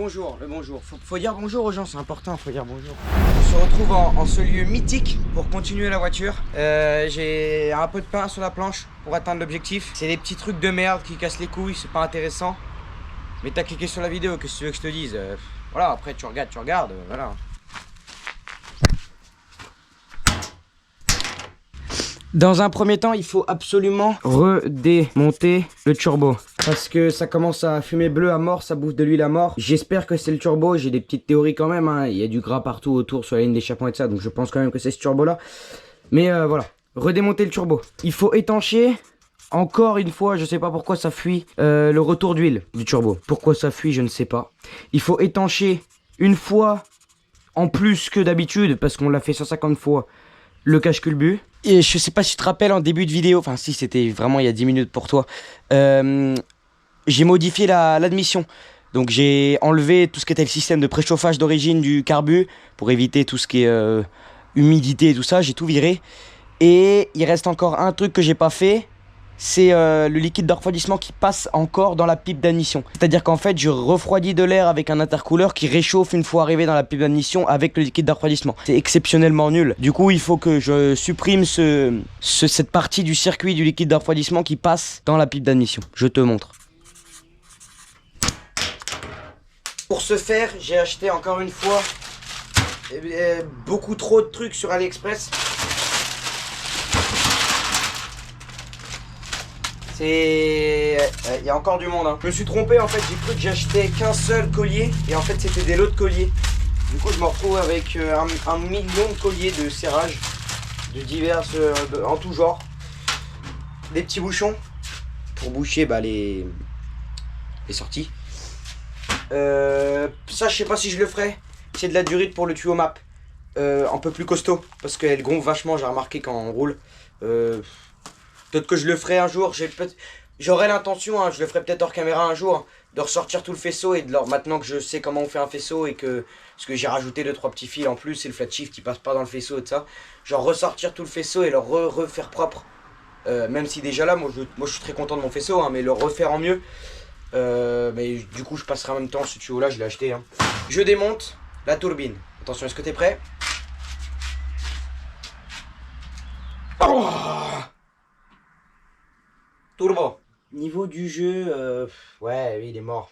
[SPEAKER 4] bonjour. Faut dire bonjour aux gens, c'est important, faut dire bonjour. On se retrouve en ce lieu mythique pour continuer la voiture. J'ai un peu de pain sur la planche pour atteindre l'objectif. C'est des petits trucs de merde qui cassent les couilles, c'est pas intéressant. Mais t'as cliqué sur la vidéo, qu'est-ce que tu veux que je te dise? Voilà, après tu regardes, voilà. Dans un premier temps, il faut absolument redémonter le turbo. Parce que ça commence à fumer bleu à mort, ça bouffe de l'huile à mort. J'espère que c'est le turbo, j'ai des petites théories quand même, hein. Il y a du gras partout autour sur la ligne d'échappement et tout ça, donc je pense quand même que c'est ce turbo là. Mais voilà, redémonter le turbo. Il faut étancher, encore une fois, je sais pas pourquoi ça fuit, le retour d'huile du turbo. Pourquoi ça fuit, je ne sais pas. Il faut étancher une fois en plus que d'habitude, parce qu'on l'a fait 150 fois, le cache-culbut. Et je sais pas si tu te rappelles en début de vidéo, enfin si c'était vraiment il y a 10 minutes pour toi, j'ai modifié l'admission. Donc j'ai enlevé tout ce qui était le système de préchauffage d'origine du carbu pour éviter tout ce qui est humidité et tout ça, j'ai tout viré. Et il reste encore un truc que j'ai pas fait, c'est le liquide de refroidissement qui passe encore dans la pipe d'admission. C'est-à-dire qu'en fait, je refroidis de l'air avec un intercooleur qui réchauffe une fois arrivé dans la pipe d'admission avec le liquide de refroidissement. C'est exceptionnellement nul. Du coup, il faut que je supprime cette partie du circuit du liquide de refroidissement qui passe dans la pipe d'admission. Je te montre. Pour ce faire, j'ai acheté encore une fois beaucoup trop de trucs sur AliExpress.
[SPEAKER 1] C'est... Il y a encore du monde, hein. Je me suis trompé, en fait, j'ai cru que j'achetais qu'un seul collier, et en fait, c'était des lots de colliers. Du coup, je me retrouve avec un million de colliers de serrage, de divers, en tout genre. Des petits bouchons, pour boucher les sorties. Ça, je sais pas si je le ferai. C'est de la durite pour le tuyau map. Un peu plus costaud, parce qu'elle gonfle vachement, j'ai remarqué quand on roule. Peut-être que je le ferai un jour, j'aurai l'intention, hein, je le ferai peut-être hors caméra un jour, de ressortir tout le faisceau et maintenant que je sais comment on fait un faisceau et parce que j'ai rajouté 2-3 petits fils en plus et le flat shift qui passe pas dans le faisceau et tout ça, genre ressortir tout le faisceau et le refaire propre. Même si déjà là, moi je suis très content de mon faisceau, hein, mais le refaire en mieux. Mais du coup je passerai en même temps ce tuyau là, je l'ai acheté. Hein. Je démonte la turbine. Attention, est-ce que t'es prêt? Oh, turbo. Niveau du jeu, ouais, oui, il est mort.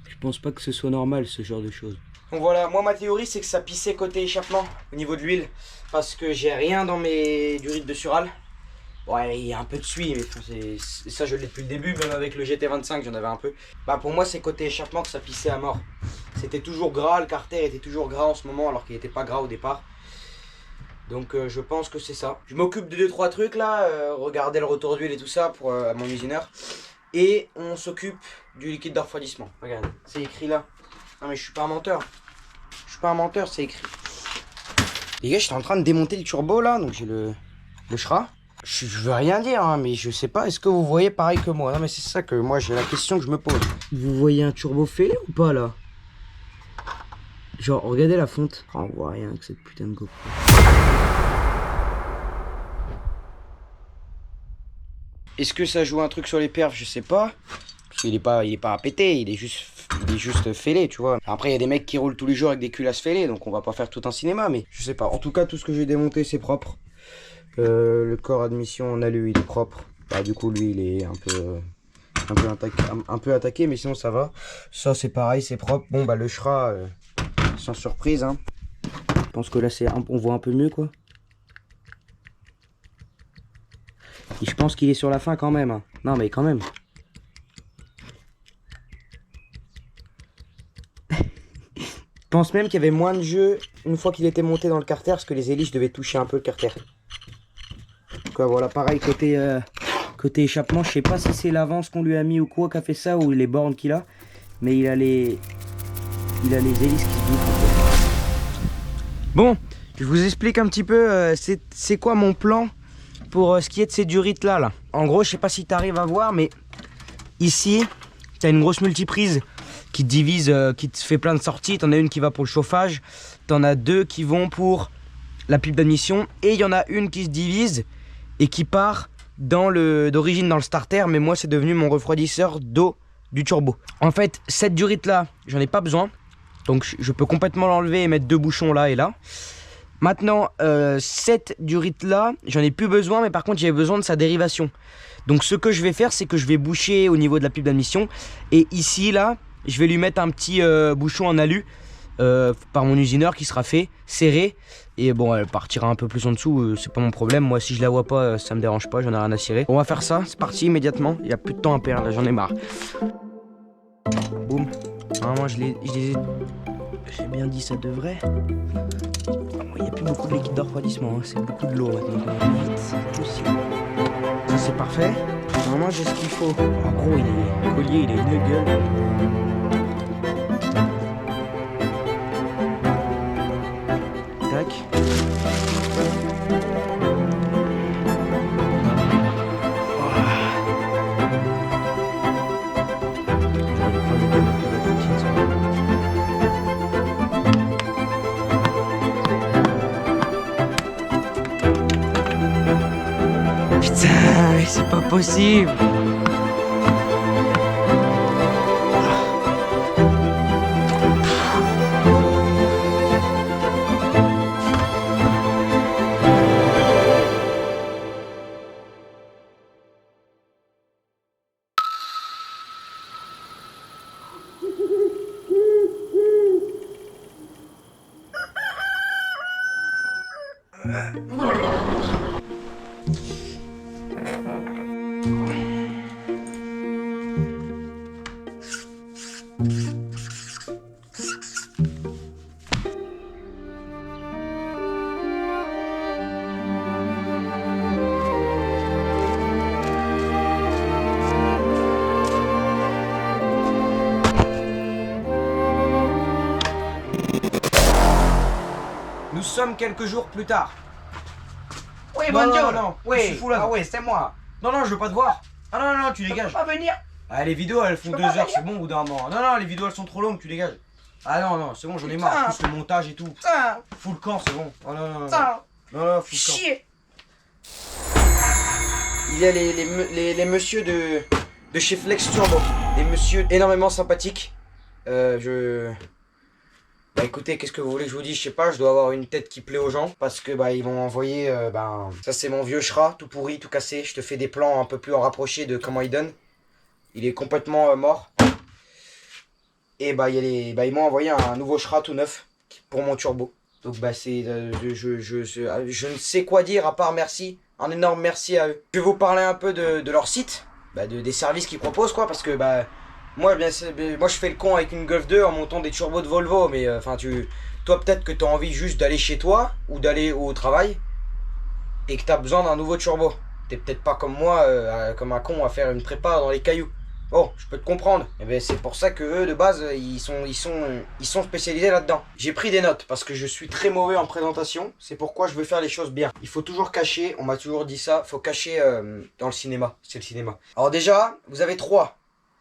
[SPEAKER 4] Je pense pas que ce soit normal ce genre de choses.
[SPEAKER 1] Donc voilà, moi ma théorie c'est que ça pissait côté échappement au niveau de l'huile. Parce que j'ai rien dans mes durites de Sural. Ouais, il y a un peu de suie, mais ça je l'ai depuis le début, même avec le GT25 j'en avais un peu. Bah pour moi c'est côté échappement que ça pissait à mort. C'était toujours gras, le carter était toujours gras en ce moment alors qu'il n'était pas gras au départ. Donc je pense que c'est ça. Je m'occupe de 2-3 trucs là, regarder le retour d'huile et tout ça pour mon usineur. Et on s'occupe du liquide de refroidissement. Regarde, c'est écrit là. Non mais je suis pas un menteur. Je suis pas un menteur, c'est écrit. Les gars, j'étais en train de démonter le turbo là, donc j'ai le Shra. Je veux rien dire, hein, mais je sais pas, est-ce que vous voyez pareil que moi? Non mais c'est ça que moi j'ai la question que je me pose.
[SPEAKER 4] Vous voyez un turbo fêlé ou pas là? Genre, regardez la fonte. Oh, on voit rien avec cette putain de GoPro.
[SPEAKER 1] Est-ce que ça joue un truc sur les perfs? Je sais pas. Parce qu'il est pas à péter, il est juste fêlé, tu vois. Après, il y a des mecs qui roulent tous les jours avec des culasses fêlées, donc on va pas faire tout un cinéma, mais je sais pas. En tout cas, tout ce que j'ai démonté, c'est propre. Le corps admission en alu, il est propre. Bah, du coup, lui, il est un peu attaqué, mais sinon, ça va. Ça, c'est pareil, c'est propre. Bon, bah, le Shra, sans surprise, hein.
[SPEAKER 4] Je pense que là, on voit un peu mieux, quoi. Et je pense qu'il est sur la fin quand même. Hein. Non, mais quand même.
[SPEAKER 1] Je pense même qu'il y avait moins de jeu une fois qu'il était monté dans le carter, parce que les hélices devaient toucher un peu le carter. Donc voilà, pareil
[SPEAKER 4] Côté échappement, je sais pas si c'est l'avance qu'on lui a mis ou quoi qui a fait ça, ou les bornes qu'il a. Mais il a les hélices qui se bouffent. En fait.
[SPEAKER 1] Bon, je vous explique un petit peu c'est quoi mon plan pour ce qui est de ces durites là. En gros, je sais pas si tu arrives à voir, mais ici, tu as une grosse multiprise qui te divise, qui te fait plein de sorties. T'en as une qui va pour le chauffage, t'en as deux qui vont pour la pipe d'admission, et il y en a une qui se divise et qui part d'origine dans le starter, mais moi c'est devenu mon refroidisseur d'eau du turbo. En fait, cette durite là, j'en ai pas besoin, donc je peux complètement l'enlever et mettre deux bouchons là et là. Maintenant, cette durite là, j'en ai plus besoin, mais par contre j'ai besoin de sa dérivation. Donc ce que je vais faire, c'est que je vais boucher au niveau de la pipe d'admission, et ici là, je vais lui mettre un petit bouchon en alu par mon usineur qui sera fait, serré. Et bon, elle partira un peu plus en dessous, c'est pas mon problème. Moi, si je la vois pas, ça me dérange pas, j'en ai rien à cirer. On va faire ça, c'est parti immédiatement. Il y a plus de temps à perdre, là, j'en ai marre. Boum. Normalement, j'ai bien dit, ça devrait. Il n'y a plus beaucoup de liquide de refroidissement, hein. C'est beaucoup de l'eau maintenant. Vite, c'est possible. Ça, c'est parfait. Normalement, j'ai ce qu'il faut. En gros, le collier, il a une gueule. Tac. Putain, c'est pas possible.
[SPEAKER 4] Nous sommes quelques jours plus tard.
[SPEAKER 1] Oui,
[SPEAKER 4] Non,
[SPEAKER 1] bonjour.
[SPEAKER 4] non, non,
[SPEAKER 1] Oui,
[SPEAKER 4] je suis fou, là.
[SPEAKER 1] ah oui, c'est moi.
[SPEAKER 4] Non, non, je veux pas te voir. Ah non, non, non, tu
[SPEAKER 1] Je peux
[SPEAKER 4] dégages.
[SPEAKER 1] pas venir.
[SPEAKER 4] Ah, les vidéos, elles font
[SPEAKER 1] peux
[SPEAKER 4] 2
[SPEAKER 1] pas
[SPEAKER 4] heures,
[SPEAKER 1] venir.
[SPEAKER 4] c'est bon au bout d'un moment. Non, non, les vidéos, elles sont trop longues, tu dégages. Ah non, non, c'est bon, j'en ai marre.
[SPEAKER 1] Putain.
[SPEAKER 4] Plus le montage et tout.
[SPEAKER 1] Putain,
[SPEAKER 4] Fous le camp, c'est bon. Oh non, non, non.
[SPEAKER 1] putain,
[SPEAKER 4] Non, non, fous le camp.
[SPEAKER 1] chier.
[SPEAKER 4] Il y a les messieurs de chez Flex Turbo. Des messieurs énormément sympathiques. Bah écoutez, qu'est-ce que vous voulez que je vous dise? Je sais pas, je dois avoir une tête qui plaît aux gens. Parce que bah ils m'ont envoyé, ça c'est mon vieux Shra, tout pourri, tout cassé. Je te fais des plans un peu plus en rapproché de comment il donne. Il est complètement mort. Et bah, ils m'ont envoyé un nouveau Shra tout neuf pour mon turbo. Donc bah c'est, je ne sais quoi dire à part merci. Un énorme merci à eux. Je vais vous parler un peu de leur site, des services qu'ils proposent quoi, parce que moi je fais le con avec une Golf 2 en montant des turbos de Volvo, mais toi peut-être que tu as envie juste d'aller chez toi ou d'aller au travail et que tu as besoin d'un nouveau turbo. T'es peut-être pas comme moi, comme un con à faire une prépa dans les cailloux. Bon, je peux te comprendre. Et ben c'est pour ça que eux de base ils sont spécialisés là-dedans. J'ai pris des notes parce que je suis très mauvais en présentation. C'est pourquoi je veux faire les choses bien. Il faut toujours cacher. On m'a toujours dit ça. Faut cacher dans le cinéma. C'est le cinéma. Alors déjà, vous avez 3.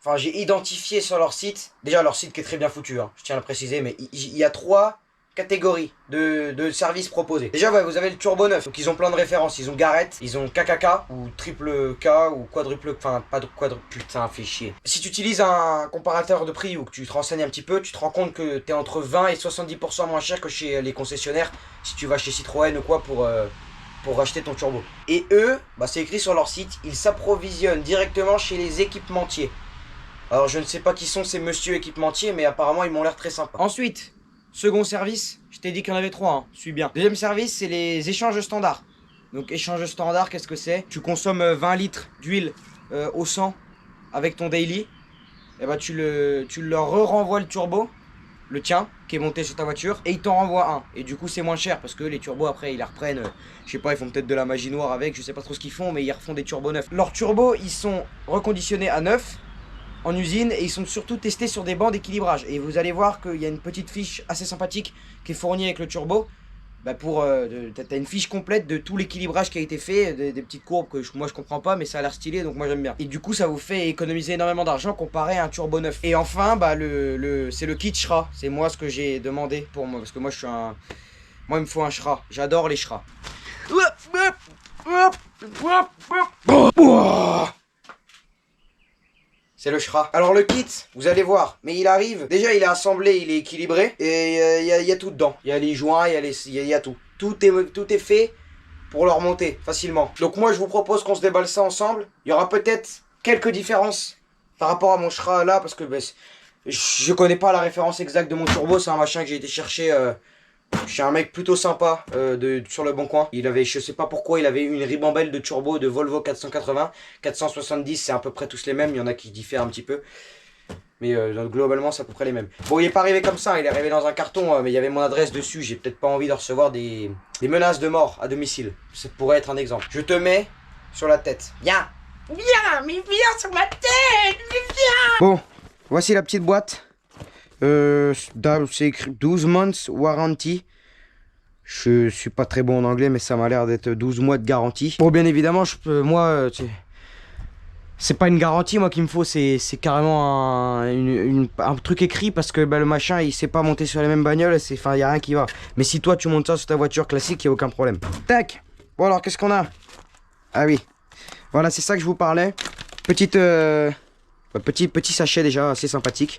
[SPEAKER 4] Enfin, j'ai identifié sur leur site. Déjà leur site qui est très bien foutu. Hein, je tiens à le préciser, mais il y a 3 catégories de services proposés. Déjà, ouais, vous avez le turbo neuf. Donc ils ont plein de références. Ils ont Garrett, ils ont KKK ou triple K ou quadruple, enfin pas de quadruple. Putain, fait chier. Si tu utilises un comparateur de prix ou que tu te renseignes un petit peu, tu te rends compte que t'es entre 20 et 70% moins cher que chez les concessionnaires si tu vas chez Citroën ou quoi pour acheter ton turbo. Et eux, c'est écrit sur leur site, ils s'approvisionnent directement chez les équipementiers. Alors je ne sais pas qui sont ces messieurs équipementiers, mais apparemment ils m'ont l'air très sympas. Ensuite, second service, je t'ai dit qu'il y en avait 3, hein, suis bien. Deuxième service, c'est les échanges standards. Donc échange standard, qu'est-ce que c'est? Tu consommes 20 litres d'huile au 100 avec ton daily. Et bah tu leur renvoies le turbo, le tien, qui est monté sur ta voiture, et ils t'en renvoient un. Et du coup c'est moins cher, parce que les turbos après ils la reprennent, je sais pas, ils font peut-être de la magie noire avec, je sais pas trop ce qu'ils font, mais ils refont des turbos neufs. Leurs turbos, ils sont reconditionnés à neuf en usine et ils sont surtout testés sur des bancs d'équilibrage. Et vous allez voir qu'il y a une petite fiche assez sympathique qui est fournie avec le turbo. T'as une fiche complète de tout l'équilibrage qui a été fait, des petites courbes que moi je comprends pas, mais ça a l'air stylé donc moi j'aime bien. Et du coup ça vous fait économiser énormément d'argent comparé à un turbo neuf. Et enfin c'est le kit Shra, c'est moi ce que j'ai demandé pour moi, parce que moi il me faut un Shra, j'adore les Shra. C'est le Shra. Alors le kit, vous allez voir, mais il arrive, déjà il est assemblé, il est équilibré, et il y a tout dedans. Il y a les joints, il y a tout. Tout est fait pour le remonter facilement. Donc moi je vous propose qu'on se déballe ça ensemble. Il y aura peut-être quelques différences par rapport à mon Shra là, parce que je connais pas la référence exacte de mon turbo, c'est un machin que j'ai été chercher chez un mec plutôt sympa sur le bon coin. Il avait, je sais pas pourquoi, il avait une ribambelle de turbo de Volvo 480, 470, c'est à peu près tous les mêmes, il y en a qui diffèrent un petit peu. Mais globalement c'est à peu près les mêmes. Bon, il est pas arrivé comme ça, il est arrivé dans un carton, mais il y avait mon adresse dessus, j'ai peut-être pas envie de recevoir des menaces de mort à domicile. Ça pourrait être un exemple. Je te mets sur la tête. Viens.
[SPEAKER 1] Viens, mais viens sur ma tête, viens.
[SPEAKER 4] Bon, voici la petite boîte. C'est écrit 12 months warranty. Je suis pas très bon en anglais, mais ça m'a l'air d'être 12 mois de garantie. Bon, bien évidemment, c'est pas une garantie, moi qu'il me faut, c'est carrément un truc écrit, parce que le machin il sait pas monter sur les mêmes bagnoles, y a rien qui va. Mais si toi tu montes ça sur ta voiture classique, y a aucun problème. Tac. Bon alors qu'est-ce qu'on a? Ah oui, voilà, c'est ça que je vous parlais. Petit sachet déjà assez sympathique.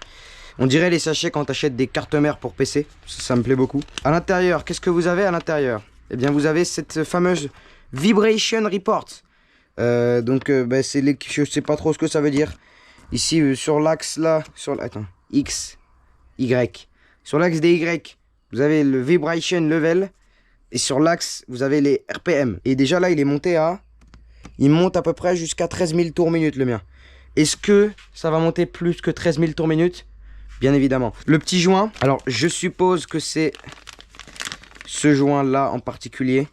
[SPEAKER 4] On dirait les sachets quand t'achètes des cartes mères pour PC. Ça me plaît beaucoup. À l'intérieur, qu'est-ce que vous avez à l'intérieur? Eh bien, vous avez cette fameuse Vibration Report. Je sais pas trop ce que ça veut dire. Ici, sur l'axe là, X, Y. Sur l'axe des Y, vous avez le Vibration Level. Et sur l'axe, vous avez les RPM. Et déjà là, il est monté à... Il monte à peu près jusqu'à 13 000 tours minute, le mien. Est-ce que ça va monter plus que 13 000 tours minute? Bien évidemment. Le petit joint, alors je suppose que c'est ce joint-là en particulier.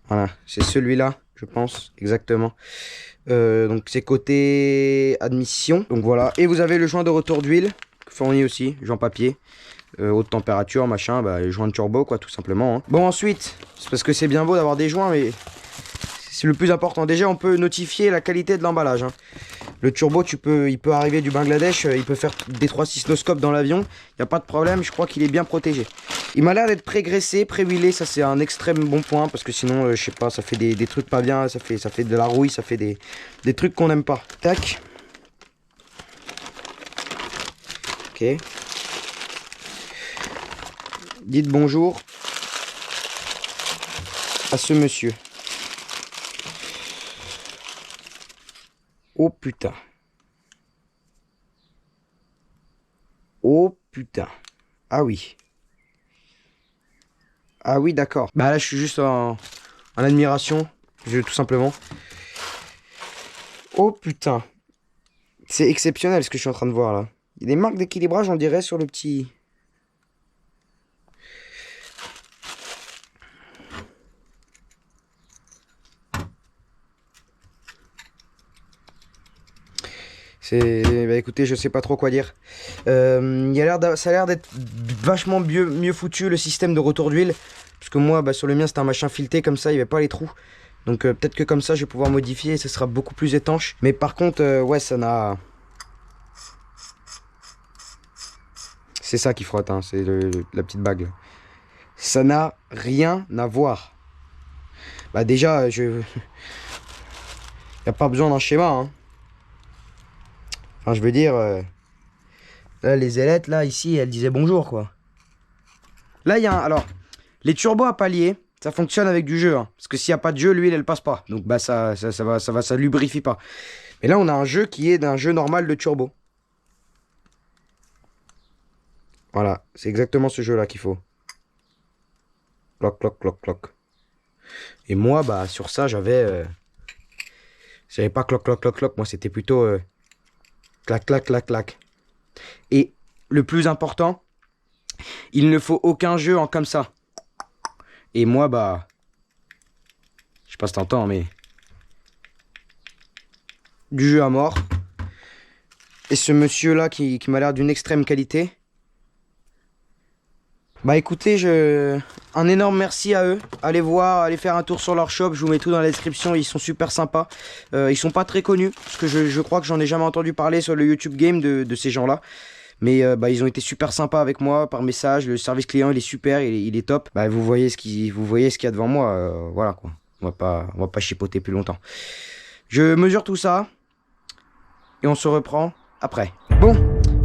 [SPEAKER 4] Voilà, c'est celui-là, je pense, exactement. Donc c'est côté admission. Donc voilà. Et vous avez le joint de retour d'huile, fourni aussi, joint papier. Haute température, machin, bah, joint de turbo, quoi, tout simplement. Hein. Bon, ensuite, c'est parce que c'est bien beau d'avoir des joints, mais c'est le plus important. Déjà, on peut notifier la qualité de l'emballage. Hein. Le turbo, il peut arriver du Bangladesh, il peut faire des 3 sismoscopes dans l'avion. Il n'y a pas de problème, je crois qu'il est bien protégé. Il m'a l'air d'être pré-graissé, pré-huilé, ça c'est un extrême bon point, parce que sinon, je sais pas, ça fait des trucs pas bien, ça fait de la rouille, ça fait des trucs qu'on n'aime pas. Tac. Ok. Dites bonjour à ce monsieur. Oh putain. Oh putain. Ah oui. Ah oui, d'accord. Bah là, je suis juste en admiration. Tout simplement. Oh putain. C'est exceptionnel ce que je suis en train de voir là. Il y a des marques d'équilibrage, on dirait, sur le petit... Bah écoutez, je sais pas trop quoi dire. Ça a l'air d'être vachement mieux foutu le système de retour d'huile. Parce que moi, bah, sur le mien, c'était un machin fileté comme ça, il n'y avait pas les trous. Donc peut-être que comme ça, je vais pouvoir modifier et ce sera beaucoup plus étanche. Mais par contre, ouais, ça n'a... C'est ça qui frotte, hein, c'est la petite bague. Ça n'a rien à voir. Bah déjà, il n'y a pas besoin d'un schéma, hein. Enfin, je veux dire, là, les ailettes, là, ici, elles disaient bonjour, quoi. Là, il y a un... Alors, les turbos à palier, ça fonctionne avec du jeu, hein, parce que s'il n'y a pas de jeu, l'huile, elle passe pas. Donc, bah, ça lubrifie pas. Mais là, on a un jeu qui est d'un jeu normal de turbo. Voilà, c'est exactement ce jeu-là qu'il faut. Cloc, cloc, cloc, cloc. Et moi, bah, sur ça, j'avais pas cloc, cloc, cloc, cloc. Moi, c'était plutôt... clac, clac, clac, clac. Et le plus important, il ne faut aucun jeu en comme ça. Et moi, bah... Je sais pas si t'entends, mais... Du jeu à mort. Et ce monsieur-là qui m'a l'air d'une extrême qualité. Bah écoutez, un énorme merci à eux. Allez voir, allez faire un tour sur leur shop. Je vous mets tout dans la description. Ils sont super sympas. Ils sont pas très connus. Parce que je crois que j'en ai jamais entendu parler sur le YouTube Game de ces gens-là. Mais bah, ils ont été super sympas avec moi par message. Le service client, il est super, il est top. Bah, vous voyez ce qu'il y a devant moi. Voilà quoi. On va pas chipoter plus longtemps. Je mesure tout ça. Et on se reprend après. Bon.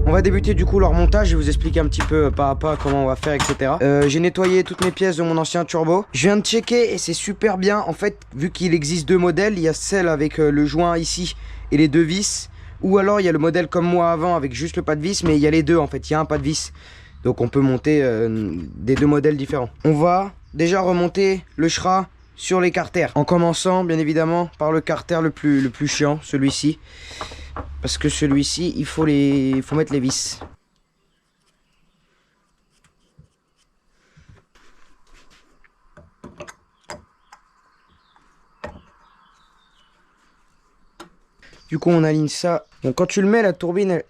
[SPEAKER 4] On va débuter du coup leur montage, je vais vous expliquer un petit peu pas à pas comment on va faire, etc. J'ai nettoyé toutes mes pièces de mon ancien turbo. Je viens de checker et c'est super bien. En fait, vu qu'il existe 2 modèles, il y a celle avec le joint ici et les 2 vis. Ou alors il y a le modèle comme moi avant avec juste le pas de vis, mais il y a les deux en fait, il y a un pas de vis. Donc on peut monter des 2 modèles différents. On va déjà remonter le Shra sur les carters. En commençant bien évidemment par le carter le plus chiant, celui-ci. Parce que celui-ci, il faut mettre les vis. Du coup, on aligne ça. Bon, quand tu le mets, la turbine,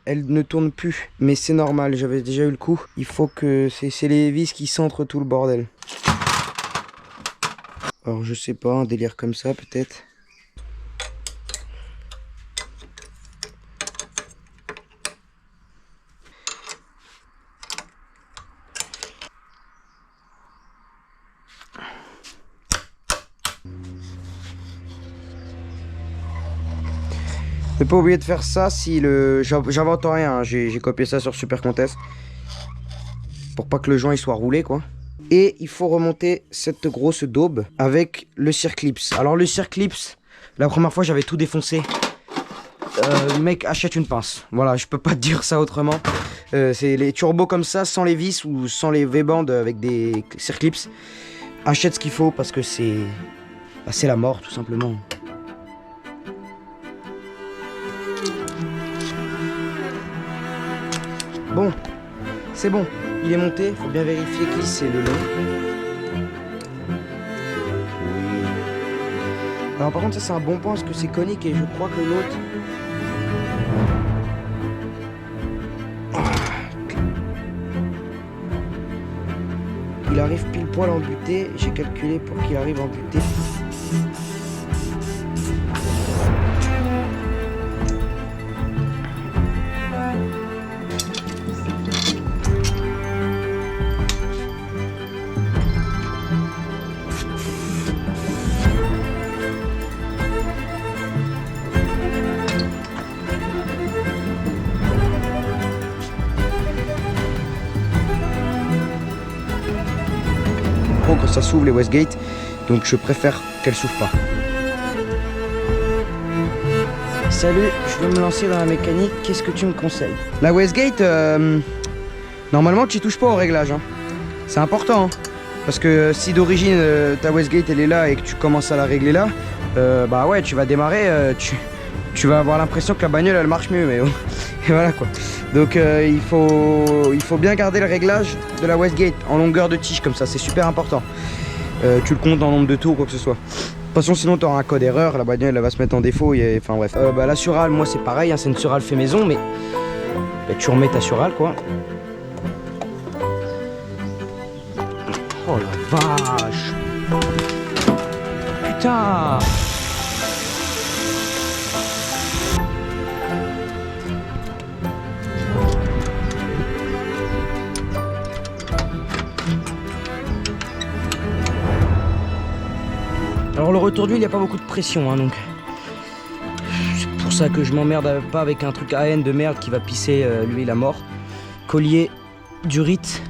[SPEAKER 4] elle ne tourne plus. Mais c'est normal, j'avais déjà eu le coup. Il faut que... C'est les vis qui centrent tout le bordel. Alors, je sais pas, un délire comme ça, peut-être. Ne pas oublier de faire ça si le... J'invente rien, hein. J'ai copié ça sur Super Contest. Pour pas que le joint il soit roulé quoi. Et il faut remonter cette grosse daube avec le Circlips. Alors le Circlips, la première fois j'avais tout défoncé. mec, achète une pince. Voilà, je peux pas te dire ça autrement. C'est les turbos comme ça, sans les vis ou sans les V-bandes avec des circlips. Achète ce qu'il faut parce que c'est la mort tout simplement. Bon, c'est bon, il est monté, faut bien vérifier qui c'est le long. Oui. Alors par contre ça c'est un bon point parce que c'est conique et je crois que l'autre... Il arrive pile poil en butée, j'ai calculé pour qu'il arrive en butée. Quand ça s'ouvre les Westgate, donc je préfère qu'elle s'ouvre pas. Salut, je veux me lancer dans la mécanique, qu'est-ce que tu me conseilles? La Westgate, normalement tu touches pas au réglage, hein. C'est important, hein. Parce que si d'origine ta Westgate elle est là et que tu commences à la régler là, bah ouais tu vas démarrer, tu vas avoir l'impression que la bagnole elle marche mieux, mais bon. Et voilà quoi. Donc il faut bien garder le réglage de la Westgate en longueur de tige comme ça, c'est super important. Tu le comptes en nombre de tours ou quoi que ce soit. De toute façon sinon tu auras un code erreur, la bagnole elle va se mettre en défaut, enfin bref. La Sural, moi c'est pareil, hein, c'est une Sural fait maison, mais tu remets ta Sural quoi. Oh la vache. Putain. Alors le retour d'huile, il n'y a pas beaucoup de pression, hein, donc c'est pour ça que je m'emmerde pas avec un truc AN de merde qui va pisser l'huile à mort. Collier, durite,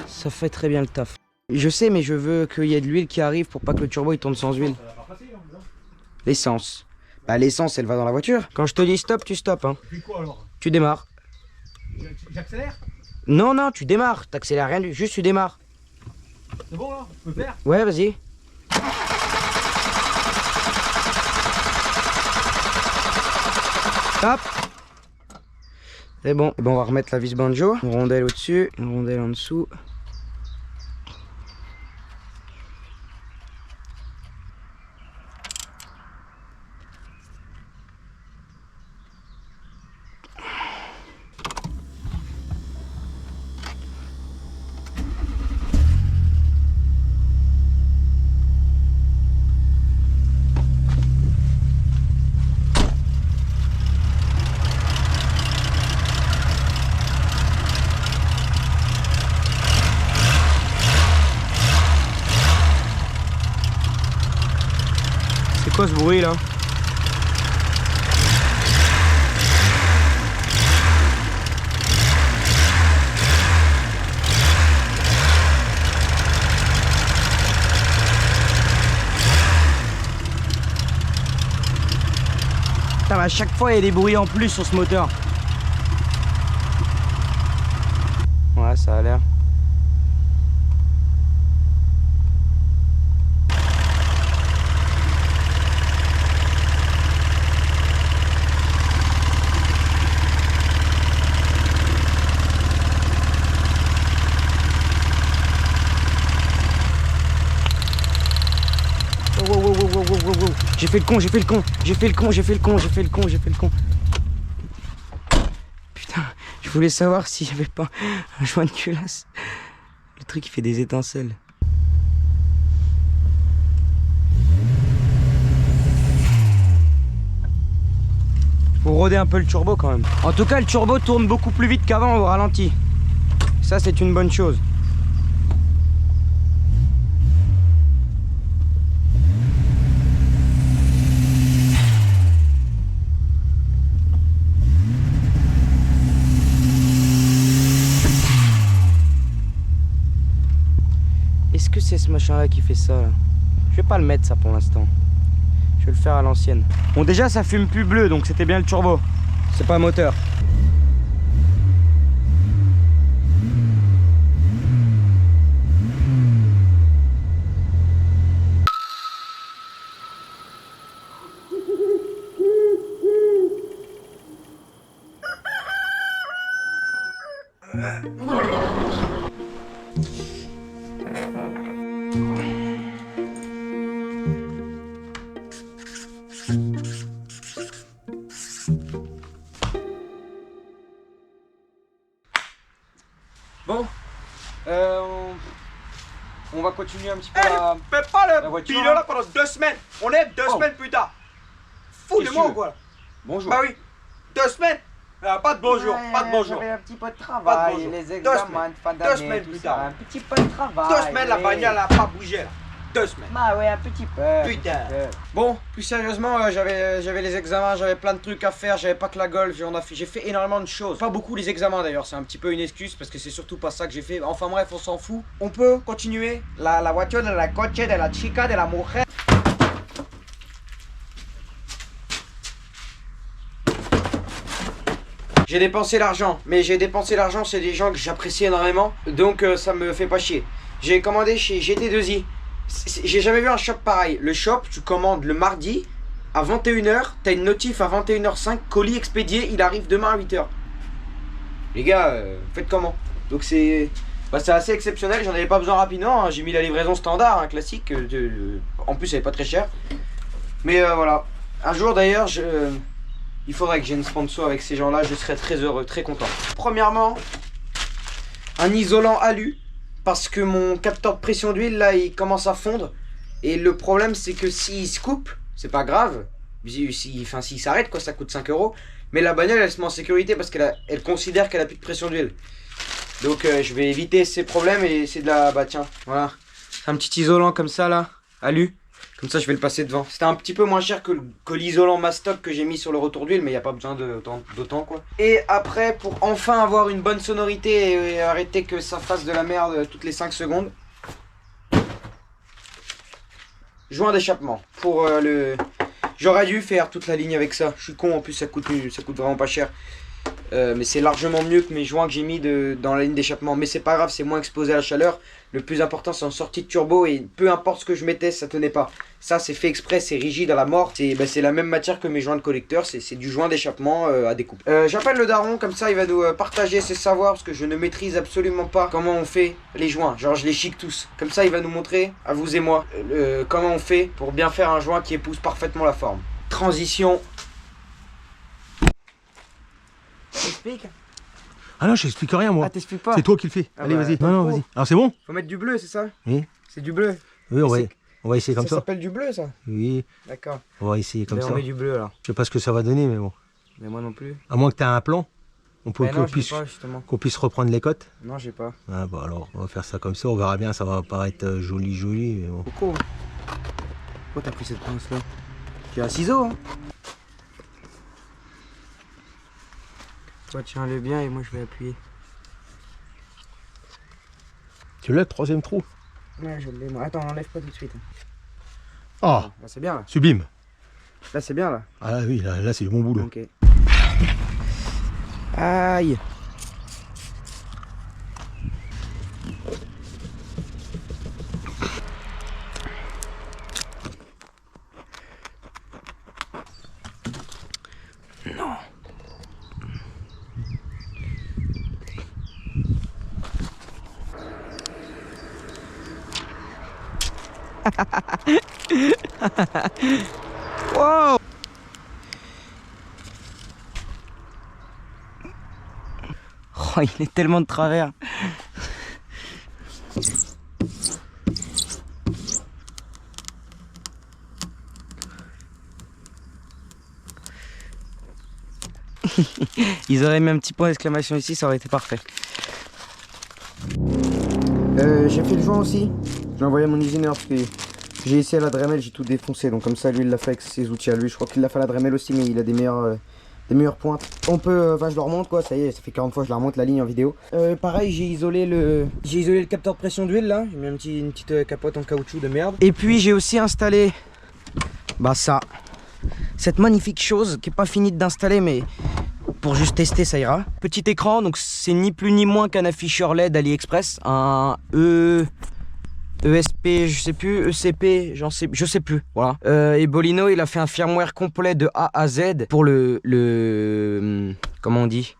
[SPEAKER 4] ça fait très bien le taf. Je sais, mais je veux qu'il y ait de l'huile qui arrive pour pas que le turbo il tourne sans huile. L'essence. Bah l'essence elle va dans la voiture. Quand je te dis stop, tu stops. Hein.
[SPEAKER 5] Tu fais quoi alors?
[SPEAKER 4] Tu démarres.
[SPEAKER 5] J'accélère?
[SPEAKER 4] Non, non, tu démarres. T'accélères rien, juste tu démarres.
[SPEAKER 5] C'est bon là? Je peux faire?
[SPEAKER 4] Ouais, vas-y. Hop. C'est bon. Et bon, on va remettre la vis banjo. Une rondelle au-dessus, une rondelle en dessous. C'est quoi ce bruit là? Putain, mais à chaque fois il y a des bruits en plus sur ce moteur. Ouais, ça a l'air. Wow. J'ai fait le con, j'ai fait le con, j'ai fait le con, j'ai fait le con, j'ai fait le con, j'ai fait le con. Putain, je voulais savoir si j'avais pas un joint de culasse. Le truc il fait des étincelles. Faut roder un peu le turbo quand même. En tout cas, le turbo tourne beaucoup plus vite qu'avant au ralenti. Ça, c'est une bonne chose. Est-ce que c'est ce machin là qui fait ça là? Je vais pas le mettre ça pour l'instant. Je vais le faire à l'ancienne. Bon déjà ça fume plus bleu donc c'était bien le turbo. C'est pas un moteur. Bon, on va continuer un petit peu la...
[SPEAKER 5] Fais pas
[SPEAKER 4] la
[SPEAKER 5] le
[SPEAKER 4] voiture,
[SPEAKER 5] pilote
[SPEAKER 4] hein.
[SPEAKER 5] là pendant 2 semaines. On est 2
[SPEAKER 4] Oh.
[SPEAKER 5] semaines plus tard. Fou de
[SPEAKER 4] Qu'est-ce
[SPEAKER 5] moi
[SPEAKER 4] que
[SPEAKER 5] ou quoi là?
[SPEAKER 4] Bonjour.
[SPEAKER 5] Bah oui, 2 semaines. Pas de bonjour, pas de bonjour.
[SPEAKER 2] J'avais un petit peu de
[SPEAKER 5] Pas de
[SPEAKER 2] travail,
[SPEAKER 5] bonjour.
[SPEAKER 2] les
[SPEAKER 5] 2
[SPEAKER 2] examens
[SPEAKER 5] semaines.
[SPEAKER 2] de fin
[SPEAKER 5] 2
[SPEAKER 2] d'année,
[SPEAKER 5] semaines
[SPEAKER 2] tout
[SPEAKER 5] plus
[SPEAKER 2] ça.
[SPEAKER 5] tard.
[SPEAKER 2] Un petit peu de travail.
[SPEAKER 5] 2 semaines, la
[SPEAKER 2] oui.
[SPEAKER 5] bagnole n'a pas bougé là. 2 semaines.
[SPEAKER 2] Bah ouais, un petit peu.
[SPEAKER 5] Putain.
[SPEAKER 2] un petit peu.
[SPEAKER 1] Bon, plus sérieusement, j'avais les examens, j'avais plein de trucs à faire, j'avais pas que la Golf, j'ai fait énormément de choses. Pas beaucoup les examens d'ailleurs, c'est un petit peu une excuse parce que c'est surtout pas ça que j'ai fait. Enfin bref, on s'en fout. On peut continuer.
[SPEAKER 2] La voiture de la coche, de la chica, de la mujer.
[SPEAKER 1] J'ai dépensé l'argent, mais j'ai dépensé l'argent, c'est des gens que j'apprécie énormément, donc ça me fait pas chier. J'ai commandé chez GT2i. J'ai jamais vu un shop pareil. Le shop, tu commandes le mardi à 21h, t'as une notif à 21h05, colis expédié, il arrive demain à 8h. Les gars, faites comment? Donc c'est assez exceptionnel, j'en avais pas besoin rapidement, hein. J'ai mis la livraison standard, hein, classique, en plus elle est pas très chère. Mais voilà, un jour d'ailleurs, il faudrait que j'ai une sponsor avec ces gens-là, je serais très heureux, très content. Premièrement, un isolant alu, parce que mon capteur de pression d'huile, là, il commence à fondre. Et le problème, c'est que s'il se coupe, c'est pas grave. S'il s'arrête, quoi, ça coûte 5 €. Mais la bagnole, elle se met en sécurité parce qu'elle considère qu'elle a plus de pression d'huile. Donc, je vais éviter ces problèmes et c'est de la... Bah tiens, voilà. Un petit isolant comme ça, là, alu. Comme ça, je vais le passer devant. C'était un petit peu moins cher que l'isolant Mastoc que j'ai mis sur le retour d'huile, mais il n'y a pas besoin d'autant, quoi. Et après, pour enfin avoir une bonne sonorité et arrêter que ça fasse de la merde toutes les 5 secondes, joint d'échappement. Pour le... J'aurais dû faire toute la ligne avec ça. Je suis con, en plus, ça coûte vraiment pas cher. Mais c'est largement mieux que mes joints que j'ai mis dans la ligne d'échappement. Mais c'est pas grave, c'est moins exposé à la chaleur. Le plus important, c'est en sortie de turbo et peu importe ce que je mettais, ça tenait pas. Ça, c'est fait exprès, c'est rigide à la mort. C'est la même matière que mes joints de collecteur, c'est du joint d'échappement à découpe. J'appelle le daron, comme ça il va nous partager ses savoirs parce que je ne maîtrise absolument pas comment on fait les joints. Genre je les chic tous. Comme ça il va nous montrer, à vous et moi, comment on fait pour bien faire un joint qui épouse parfaitement la forme. Transition.
[SPEAKER 2] T'expliques?
[SPEAKER 5] Ah non, je t'explique rien moi.
[SPEAKER 2] Ah, t'expliques pas?
[SPEAKER 5] C'est toi qui le fais.
[SPEAKER 1] Ah
[SPEAKER 5] Allez,
[SPEAKER 1] bah,
[SPEAKER 5] vas-y.
[SPEAKER 1] t'as
[SPEAKER 5] Non, non,
[SPEAKER 1] trop.
[SPEAKER 5] vas-y. Alors c'est bon?
[SPEAKER 1] Faut mettre du bleu, c'est ça?
[SPEAKER 5] Oui.
[SPEAKER 1] C'est du bleu.
[SPEAKER 5] Oui,
[SPEAKER 1] C'est-
[SPEAKER 5] on va essayer comme ça.
[SPEAKER 1] s'appelle du bleu, ça?
[SPEAKER 5] Oui,
[SPEAKER 1] D'accord.
[SPEAKER 5] on va essayer comme
[SPEAKER 1] Mais
[SPEAKER 5] ça.
[SPEAKER 1] on met du bleu alors.
[SPEAKER 5] Je sais pas ce que ça va donner, mais bon.
[SPEAKER 1] Mais moi non plus.
[SPEAKER 5] À moins que tu aies un plan, on peut
[SPEAKER 1] Mais non,
[SPEAKER 5] qu'on
[SPEAKER 1] je l'ai
[SPEAKER 5] puisse,
[SPEAKER 1] pas justement.
[SPEAKER 5] reprendre les cotes.
[SPEAKER 1] Non, j'ai pas.
[SPEAKER 5] Ah bah alors, on va faire ça comme ça, on verra bien, ça va paraître joli, mais bon.
[SPEAKER 1] Pourquoi t'as pris cette pince là? Tu as un ciseau, hein? Toi tiens-le bien et moi je vais appuyer.
[SPEAKER 5] Tu l'as, le troisième trou?
[SPEAKER 1] Ouais, je l'ai moi. Attends, on enlève pas tout de suite.
[SPEAKER 5] Ah,
[SPEAKER 1] Là c'est bien là.
[SPEAKER 5] sublime.
[SPEAKER 1] Là c'est bien là.
[SPEAKER 5] Ah là, oui, là c'est du bon boulot.
[SPEAKER 1] Ok. Aïe. Wow. Oh, il est tellement de travers. Ils auraient mis un petit point d'exclamation ici, ça aurait été parfait. J'ai fait le joint aussi. Je l'ai envoyé à mon usineur parce que j'ai essayé à la Dremel, j'ai tout défoncé. Donc comme ça, lui, il l'a fait avec ses outils à lui. Je crois qu'il l'a fait à la Dremel aussi, mais il a des meilleures pointes. On peut, enfin je le remonte quoi, ça y est, ça fait 40 fois que je la remonte la ligne en vidéo. Pareil, j'ai isolé le capteur de pression d'huile là. J'ai mis une petite capote en caoutchouc de merde. Et puis j'ai aussi installé, bah ça, cette magnifique chose qui est pas finie d'installer, mais pour juste tester ça ira. Petit écran, donc c'est ni plus ni moins qu'un afficheur LED AliExpress, un ESP, je sais plus, ECP, je sais plus, voilà. Et Bolino, il a fait un firmware complet de A à Z pour comment on dit?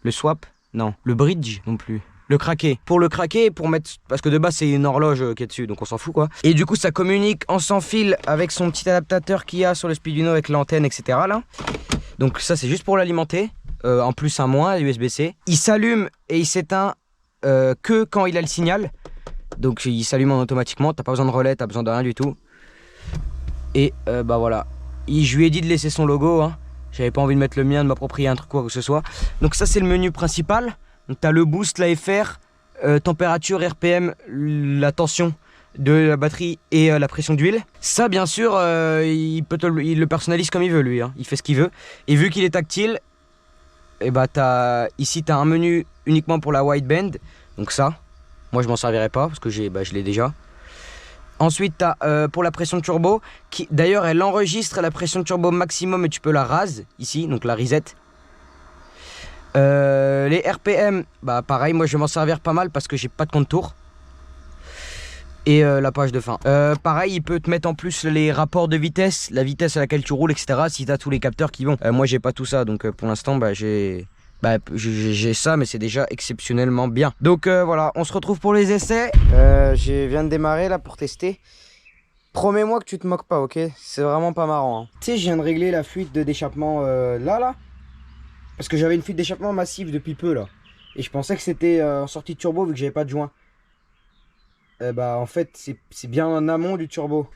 [SPEAKER 1] Le swap? Non, le bridge non plus. Le craquer. Pour le craquer, pour mettre... Parce que de base, c'est une horloge qui est dessus, donc on s'en fout, quoi. Et du coup, ça communique en sans fil avec son petit adaptateur qu'il y a sur le Speeduino avec l'antenne, etc. là. Donc ça, c'est juste pour l'alimenter. En plus, un moins, USB-C. Il s'allume et il s'éteint que quand il a le signal. Donc il s'allume automatiquement. T'as pas besoin de relais, t'as besoin de rien du tout. Et bah voilà. Je lui ai dit de laisser son logo, hein. J'avais pas envie de mettre le mien, de m'approprier un truc quoi que ce soit. Donc ça, c'est le menu principal. Donc tu as le boost, l'AFR, température, RPM, la tension de la batterie et la pression d'huile. Ça bien sûr, il le personnalise comme il veut lui, hein. Il fait ce qu'il veut. Et vu qu'il est tactile, et bah ici tu as un menu uniquement pour la wideband. Donc ça, moi je m'en servirai pas parce que je l'ai déjà. Ensuite tu as pour la pression de turbo, qui d'ailleurs elle enregistre la pression de turbo maximum et tu peux la rase ici, donc la reset. Les RPM, bah pareil, moi je vais m'en servir pas mal parce que j'ai pas de compte-tour. Et la page de fin. Pareil, il peut te mettre en plus les rapports de vitesse, la vitesse à laquelle tu roules, etc. Si tu as tous les capteurs qui vont. Moi j'ai pas tout ça, donc pour l'instant j'ai ça, mais c'est déjà exceptionnellement bien. Donc voilà, on se retrouve pour les essais. Je viens de démarrer là pour tester. Promets-moi que tu te moques pas, ok? C'est vraiment pas marrant, hein. Tu sais, je viens de régler la fuite d'échappement là. Parce que j'avais une fuite d'échappement massive depuis peu là. Et je pensais que c'était en sortie de turbo vu que j'avais pas de joint. Bah en fait c'est bien en amont du turbo.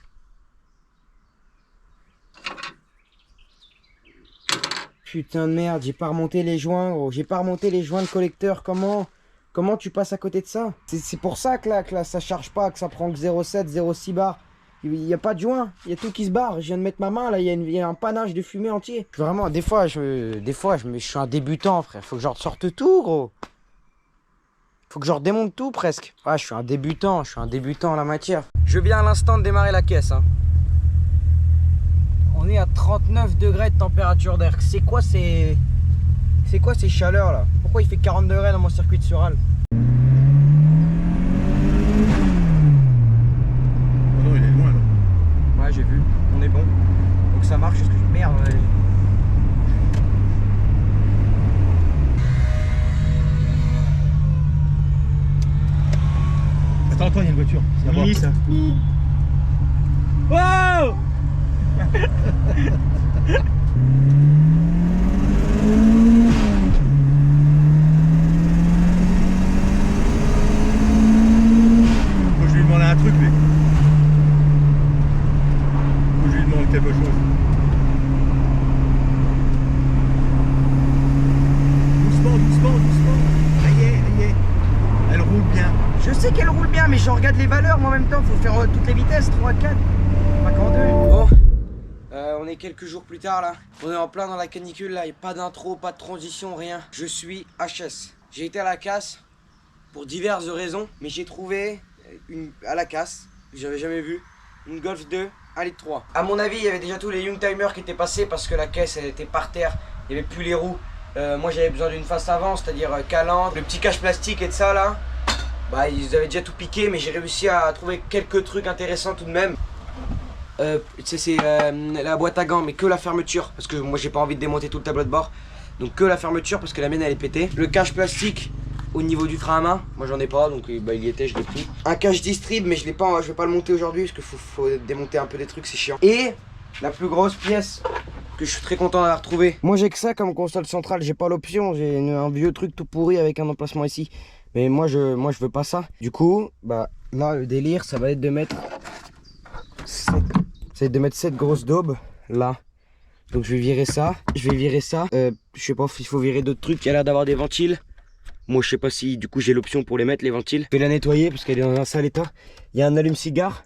[SPEAKER 1] Putain de merde, j'ai pas remonté les joints gros. J'ai pas remonté les joints de collecteur. Comment tu passes à côté de ça? C'est pour ça que là ça charge pas, que ça prend que 0,7, 0,6 bar. Il n'y a pas de joint, il y a tout qui se barre. Je viens de mettre ma main là, il y a un panache de fumée entier. Vraiment, des fois je suis un débutant frère. Faut que je ressorte tout gros. Faut que je redémonte tout presque. Ah, je suis un débutant en la matière. Je viens à l'instant de démarrer la caisse, hein. On est à 39 degrés de température d'air. C'est quoi ces chaleurs là? Pourquoi il fait 40 degrés dans mon circuit de Sural? J'ai vu, on est bon. Donc ça marche, parce que merde.
[SPEAKER 5] Attends, il y a une voiture. Oui, ça. Wow. Faut que je lui demande un truc, mais. Quelque chose. Doucement. Ça y est. Elle roule bien.
[SPEAKER 1] Je sais qu'elle roule bien, mais je regarde les valeurs, moi en même temps, faut faire toutes les vitesses, 3, 4, pas qu'en 2. Bon, on est quelques jours plus tard là. On est en plein dans la canicule là, et pas d'intro, pas de transition, rien. Je suis HS. J'ai été à la casse pour diverses raisons, mais j'ai trouvé à la casse, que j'avais jamais vu, une Golf 2. 1,3 litre. À mon avis, il y avait déjà tous les Youngtimer qui étaient passés parce que la caisse elle était par terre, il n'y avait plus les roues. Moi j'avais besoin d'une face avant, c'est-à-dire calandre, le petit cache plastique et de ça là. Bah ils avaient déjà tout piqué, mais j'ai réussi à trouver quelques trucs intéressants tout de même. C'est la boîte à gants, mais que la fermeture, parce que moi j'ai pas envie de démonter tout le tableau de bord. Donc que la fermeture parce que la mienne elle est pétée. Le cache plastique au niveau du frein à main, moi j'en ai pas, donc il y était, je l'ai pris. Un cache distrib, mais je vais pas le monter aujourd'hui parce qu'il faut démonter un peu des trucs, c'est chiant. Et la plus grosse pièce que je suis très content d'avoir trouvé. Moi j'ai que ça comme console centrale, j'ai pas l'option, j'ai un vieux truc tout pourri avec un emplacement ici. Mais moi je veux pas ça. Du coup, bah là le délire ça va être de mettre 7 grosses daubes là. Donc je vais virer ça, je sais pas s'il faut virer d'autres trucs, il y a l'air d'avoir des ventiles. Moi je sais pas si du coup j'ai l'option pour les mettre les ventiles. Je vais la nettoyer parce qu'elle est dans un sale état. Il y a un allume-cigare.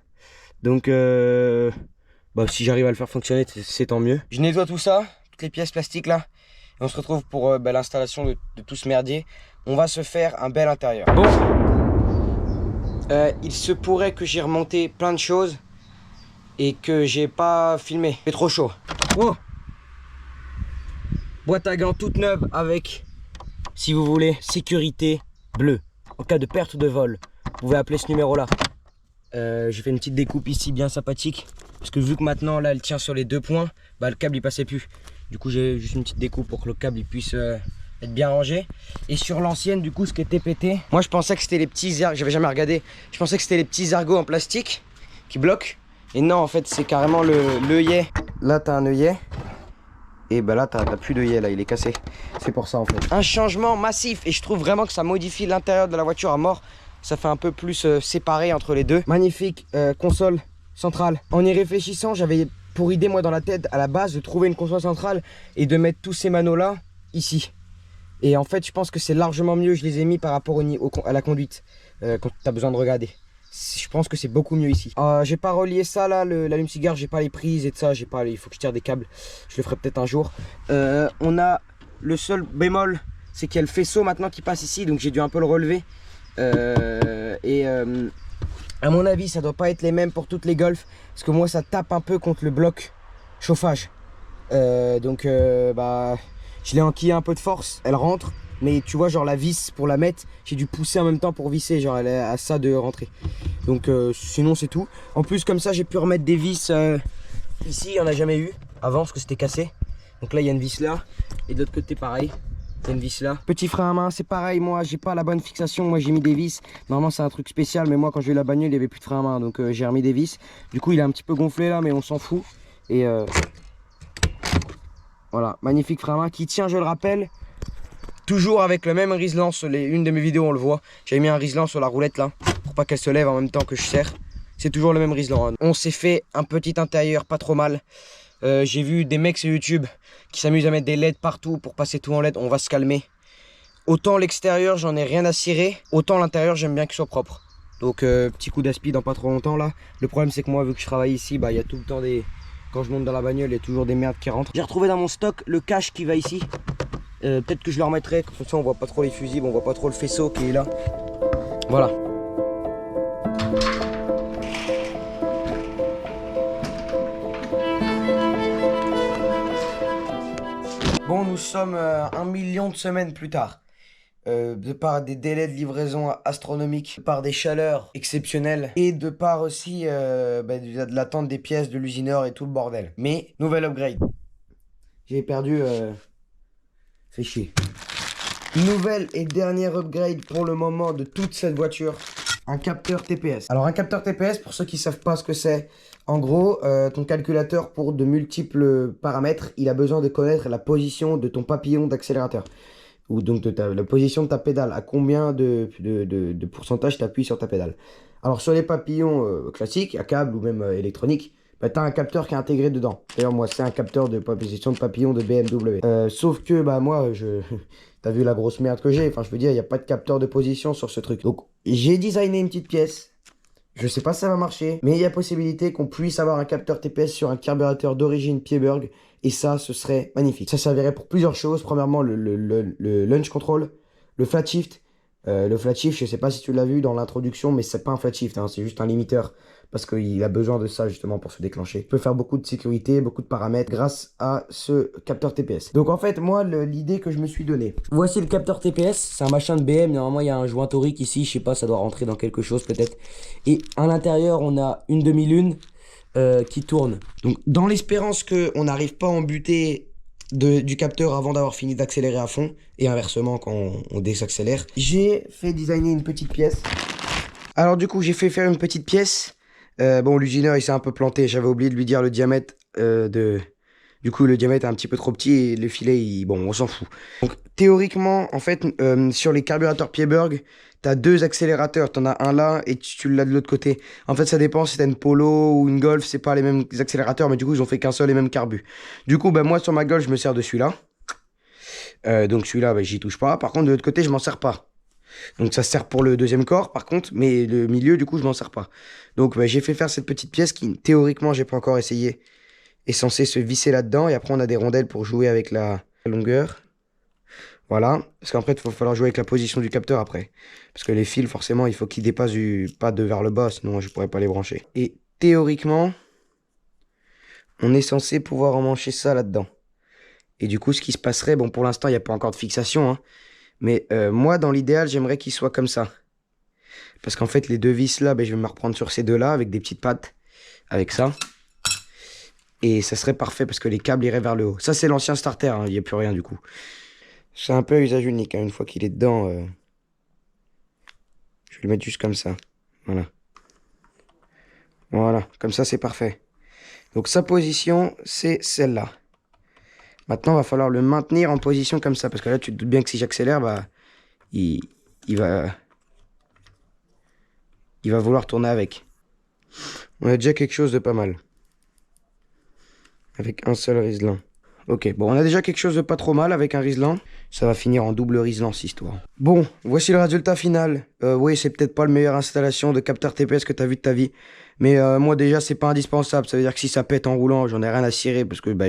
[SPEAKER 1] Donc bah, si j'arrive à le faire fonctionner c'est tant mieux. Je nettoie tout ça, toutes les pièces plastiques là. Et on se retrouve pour l'installation de tout ce merdier. On va se faire un bel intérieur. Bon, il se pourrait que j'ai remonté plein de choses et que j'ai pas filmé. Il fait trop chaud. Oh,
[SPEAKER 4] Boîte à gants toute neuve avec, si vous voulez, sécurité bleue. En cas de perte ou de vol, vous pouvez appeler ce numéro-là. J'ai fait une petite découpe ici bien sympathique. Parce que vu que maintenant là elle tient sur les 2 points, bah le câble il passait plus. Du coup j'ai juste une petite découpe pour que le câble il puisse être bien rangé. Et sur l'ancienne du coup ce qui était pété, moi je pensais que c'était les petits ergots, j'avais jamais regardé. Je pensais que c'était les petits ergots en plastique qui bloquent. Et non en fait c'est carrément l'œillet. Là t'as un œillet. Et bah là t'as plus d'œillet là, il est cassé. C'est pour ça en fait. Un changement massif et je trouve vraiment que ça modifie l'intérieur de la voiture à mort. Ça fait un peu plus séparé entre les deux. Magnifique console centrale. En y réfléchissant, j'avais pour idée moi dans la tête à la base de trouver une console centrale et de mettre tous ces manos là ici. Et en fait je pense que c'est largement mieux, je les ai mis par rapport à la conduite quand tu as besoin de regarder. Je pense que c'est beaucoup mieux ici. J'ai pas relié ça là, l'allume-cigare, j'ai pas les prises et de ça, il faut que je tire des câbles. Je le ferai peut-être un jour. On a le seul bémol, c'est qu'il y a le faisceau maintenant qui passe ici, donc j'ai dû un peu le relever. À mon avis ça doit pas être les mêmes pour toutes les Golf parce que moi ça tape un peu contre le bloc chauffage, donc bah je l'ai enquillé un peu de force, elle rentre mais tu vois genre la vis pour la mettre j'ai dû pousser en même temps pour visser, genre elle est à ça de rentrer, donc sinon c'est tout. En plus comme ça j'ai pu remettre des vis ici, il n'y en a jamais eu avant parce que c'était cassé, donc là il y a une vis là et de l'autre côté pareil. Une vis là. Petit frein à main, c'est pareil, moi j'ai pas la bonne fixation, moi j'ai mis des vis. Normalement c'est un truc spécial, mais moi quand j'ai eu la bagnole il y avait plus de frein à main, donc j'ai remis des vis. Du coup il est un petit peu gonflé là, mais on s'en fout. Et voilà, magnifique frein à main qui tient, je le rappelle, toujours avec le même riselant. Une de mes vidéos on le voit, j'avais mis un riselant sur la roulette là, pour pas qu'elle se lève en même temps que je serre. C'est toujours le même riselant, hein. On s'est fait un petit intérieur pas trop mal. J'ai vu des mecs sur YouTube qui s'amusent à mettre des LED partout pour passer tout en LED. On va se calmer. Autant l'extérieur j'en ai rien à cirer, autant l'intérieur j'aime bien qu'il soit propre. Donc petit coup d'aspi dans pas trop longtemps là. Le problème c'est que moi vu que je travaille ici, bah il y a tout le temps des... Quand je monte dans la bagnole il y a toujours des merdes qui rentrent. J'ai retrouvé dans mon stock le cache qui va ici. Peut-être que je le remettrai, comme ça on voit pas trop les fusibles, on voit pas trop le faisceau qui est là. Voilà. Bon, nous sommes 1 million de semaines plus tard. De par des délais de livraison astronomiques, de par des chaleurs exceptionnelles et de par aussi de l'attente des pièces de l'usineur et tout le bordel. Mais, nouvelle upgrade. J'ai perdu... Fait chier. Nouvelle et dernière upgrade pour le moment de toute cette voiture. Un capteur TPS. Alors un capteur TPS, pour ceux qui ne savent pas ce que c'est, en gros, ton calculateur pour de multiples paramètres, il a besoin de connaître la position de ton papillon d'accélérateur. Ou donc la position de ta pédale, à combien de pourcentage tu appuies sur ta pédale. Alors sur les papillons classiques, à câble ou même électronique, bah, tu as un capteur qui est intégré dedans. D'ailleurs moi c'est un capteur de position de papillon de BMW. Sauf que bah moi t'as vu la grosse merde que j'ai, enfin je veux dire il n'y a pas de capteur de position sur ce truc. Donc j'ai designé une petite pièce. Je sais pas si ça va marcher, mais il y a possibilité qu'on puisse avoir un capteur TPS sur un carburateur d'origine Pierburg. Et ça, ce serait magnifique. Ça servirait pour plusieurs choses. Premièrement, le launch control, le flat shift. Le flat shift, je sais pas si tu l'as vu dans l'introduction, mais c'est pas un flat shift, hein, c'est juste un limiteur. Parce qu'il a besoin de ça justement pour se déclencher. Il peut faire beaucoup de sécurité, beaucoup de paramètres grâce à ce capteur TPS. Donc en fait, moi, l'idée que je me suis donnée. Voici le capteur TPS, c'est un machin de BM. Normalement, il y a un joint torique ici, je sais pas, ça doit rentrer dans quelque chose peut-être. Et à l'intérieur, on a une demi-lune qui tourne. Donc dans l'espérance qu'on n'arrive pas à en buter du capteur avant d'avoir fini d'accélérer à fond, et inversement quand on désaccélère, j'ai fait designer une petite pièce. Alors du coup, j'ai fait faire une petite pièce. Bon, l'usineur il s'est un peu planté, j'avais oublié de lui dire le diamètre Du coup, le diamètre est un petit peu trop petit et le filet, bon, on s'en fout. Donc, théoriquement, en fait, sur les carburateurs Pierburg, t'as 2 accélérateurs. T'en as un là et tu l'as de l'autre côté. En fait, ça dépend si t'as une Polo ou une Golf, c'est pas les mêmes accélérateurs, mais du coup, ils ont fait qu'un seul et même carbu. Du coup, moi, sur ma Golf, je me sers de celui-là. Donc, celui-là, j'y touche pas. Par contre, de l'autre côté, je m'en sers pas. Donc ça sert pour le deuxième corps par contre, mais le milieu du coup je m'en sers pas. Donc j'ai fait faire cette petite pièce qui théoriquement j'ai pas encore essayé, est censée se visser là-dedans et après on a des rondelles pour jouer avec la longueur. Voilà, parce qu'après il va falloir jouer avec la position du capteur après. Parce que les fils forcément il faut qu'ils dépassent du pas de vers le bas, sinon je pourrais pas les brancher. Et théoriquement on est censé pouvoir emmancher ça là-dedans. Et du coup, ce qui se passerait, bon, pour l'instant, il n'y a pas encore de fixation, hein, mais moi, dans l'idéal, j'aimerais qu'il soit comme ça. Parce qu'en fait, les deux vis là, ben, je vais me reprendre sur ces deux-là avec des petites pattes, avec ça. Et ça serait parfait parce que les câbles iraient vers le haut. Ça, c'est l'ancien starter, hein, il n'y a plus rien du coup. C'est un peu à usage unique, hein, une fois qu'il est dedans. Je vais le mettre juste comme ça. Voilà. Voilà, comme ça, c'est parfait. Donc sa position, c'est celle-là. Maintenant, il va falloir le maintenir en position comme ça. Parce que là, tu te doutes bien que si j'accélère, bah, il va vouloir tourner avec. On a déjà quelque chose de pas mal. Avec un seul Riesling. Ok, bon, on a déjà quelque chose de pas trop mal avec un Riesling. Ça va finir en double Riesling, cette histoire. Bon, voici le résultat final. Oui, c'est peut-être pas la meilleure installation de capteur TPS que tu as vu de ta vie. Mais moi, déjà, c'est pas indispensable. Ça veut dire que si ça pète en roulant, j'en ai rien à cirer. Parce que bah,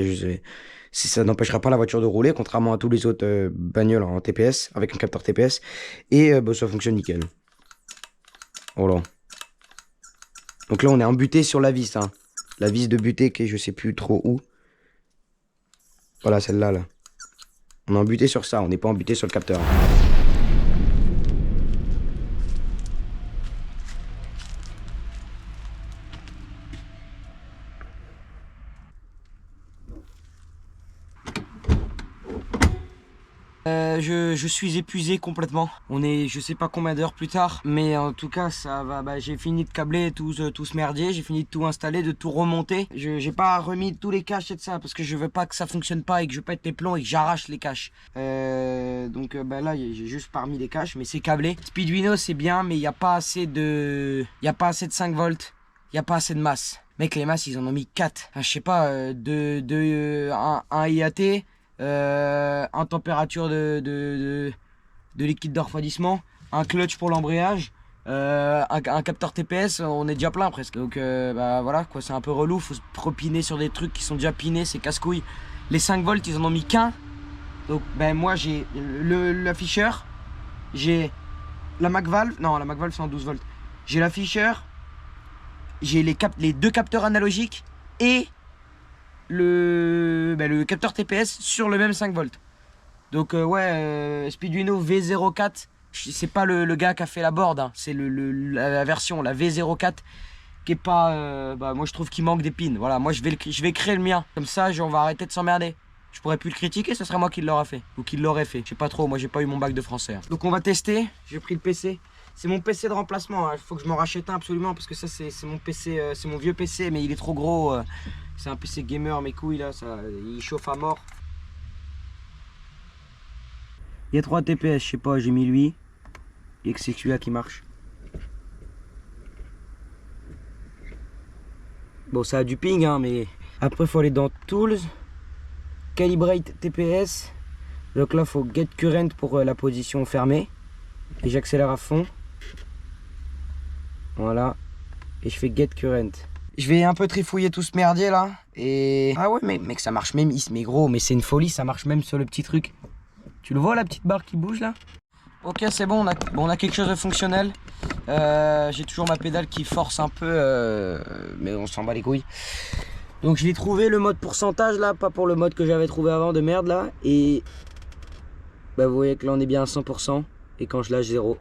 [SPEAKER 4] ça n'empêchera pas la voiture de rouler, contrairement à tous les autres bagnoles en TPS, avec un capteur TPS. Et bah, ça fonctionne nickel. Voilà. Donc là, on est embuté sur la vis. Hein. La vis de butée qui est je sais plus trop où. Voilà, celle-là. Là. On est embuté sur ça, on n'est pas embuté sur le capteur.
[SPEAKER 1] Je suis épuisé complètement. On est je sais pas combien d'heures plus tard, mais en tout cas ça va. Bah, j'ai fini de câbler tout ce merdier, j'ai fini de tout installer, de tout remonter. J'ai pas remis tous les caches et de ça parce que je veux pas que ça fonctionne pas et que je pète les plombs et que j'arrache les caches. Donc bah là j'ai juste pas remis les caches, mais c'est câblé. Speeduino c'est bien, mais il y a pas assez de 5 volts, il y a pas assez de masse. Mec, les masses ils en ont mis 4. Enfin, je sais pas, un IAT. En température de liquide de refroidissement, un clutch pour l'embrayage, un capteur TPS, on est déjà plein presque. Donc bah voilà quoi, c'est un peu relou, faut se propiner sur des trucs qui sont déjà pinés, c'est casse-couille. Les 5 volts ils en ont mis qu'un. Donc ben moi j'ai l'afficheur, j'ai la MacValve, non la MacValve c'est en 12 volts. J'ai l'afficheur, j'ai les deux capteurs analogiques et le capteur TPS sur le même 5 volts. Donc ouais, Speeduino V04, c'est pas le gars qui a fait la board, hein. C'est la version, la V04, qui est pas... bah, moi je trouve qu'il manque des pins. Voilà, moi je vais créer le mien. Comme ça, on va arrêter de s'emmerder. Je pourrais plus le critiquer, ce serait moi qui l'aurais fait. Ou qui l'aurait fait. Je sais pas trop, moi j'ai pas eu mon bac de français. Hein. Donc on va tester, j'ai pris le PC. C'est mon PC de remplacement, il faut que je m'en rachète un absolument parce que ça c'est mon PC, c'est mon vieux PC mais il est trop gros. C'est un PC gamer, mes couilles là, il chauffe à mort. Il y a 3 TPS, je sais pas, j'ai mis lui. Et que c'est celui-là qui marche. Bon, ça a du ping, hein, mais après, il faut aller dans Tools, Calibrate TPS. Donc là, il faut Get Current pour la position fermée. Et j'accélère à fond. Voilà. Et je fais Get Current. Je vais un peu trifouiller tout ce merdier là. Et. Ah ouais, mais mec, ça marche même. Mais gros, mais c'est une folie, ça marche même sur le petit truc. Tu le vois, la petite barre qui bouge là? Ok, c'est bon, on a quelque chose de fonctionnel. J'ai toujours ma pédale qui force un peu, mais on s'en bat les couilles. Donc je l'ai trouvé le mode pourcentage là, pas pour le mode que j'avais trouvé avant de merde là. Et bah vous voyez que là on est bien à 100%. Et quand je lâche 0.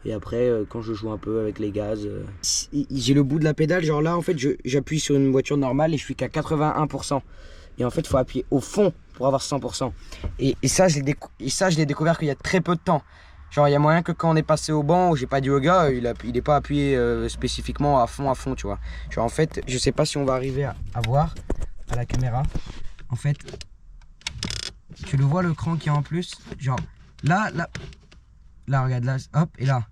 [SPEAKER 1] Et après quand je joue un peu avec les gaz, j'ai le bout de la pédale, genre là en fait j'appuie sur une voiture normale et je suis qu'à 81%. Et en fait il faut appuyer au fond pour avoir 100%. Et ça je l'ai découvert qu'il y a très peu de temps. Genre il y a moyen que quand on est passé au banc, j'ai pas dit au gars, il est pas appuyé spécifiquement à fond, tu vois. Genre en fait, je sais pas si on va arriver à voir à la caméra. En fait, tu le vois le cran qui est en plus. Genre là, regarde là, hop, et là.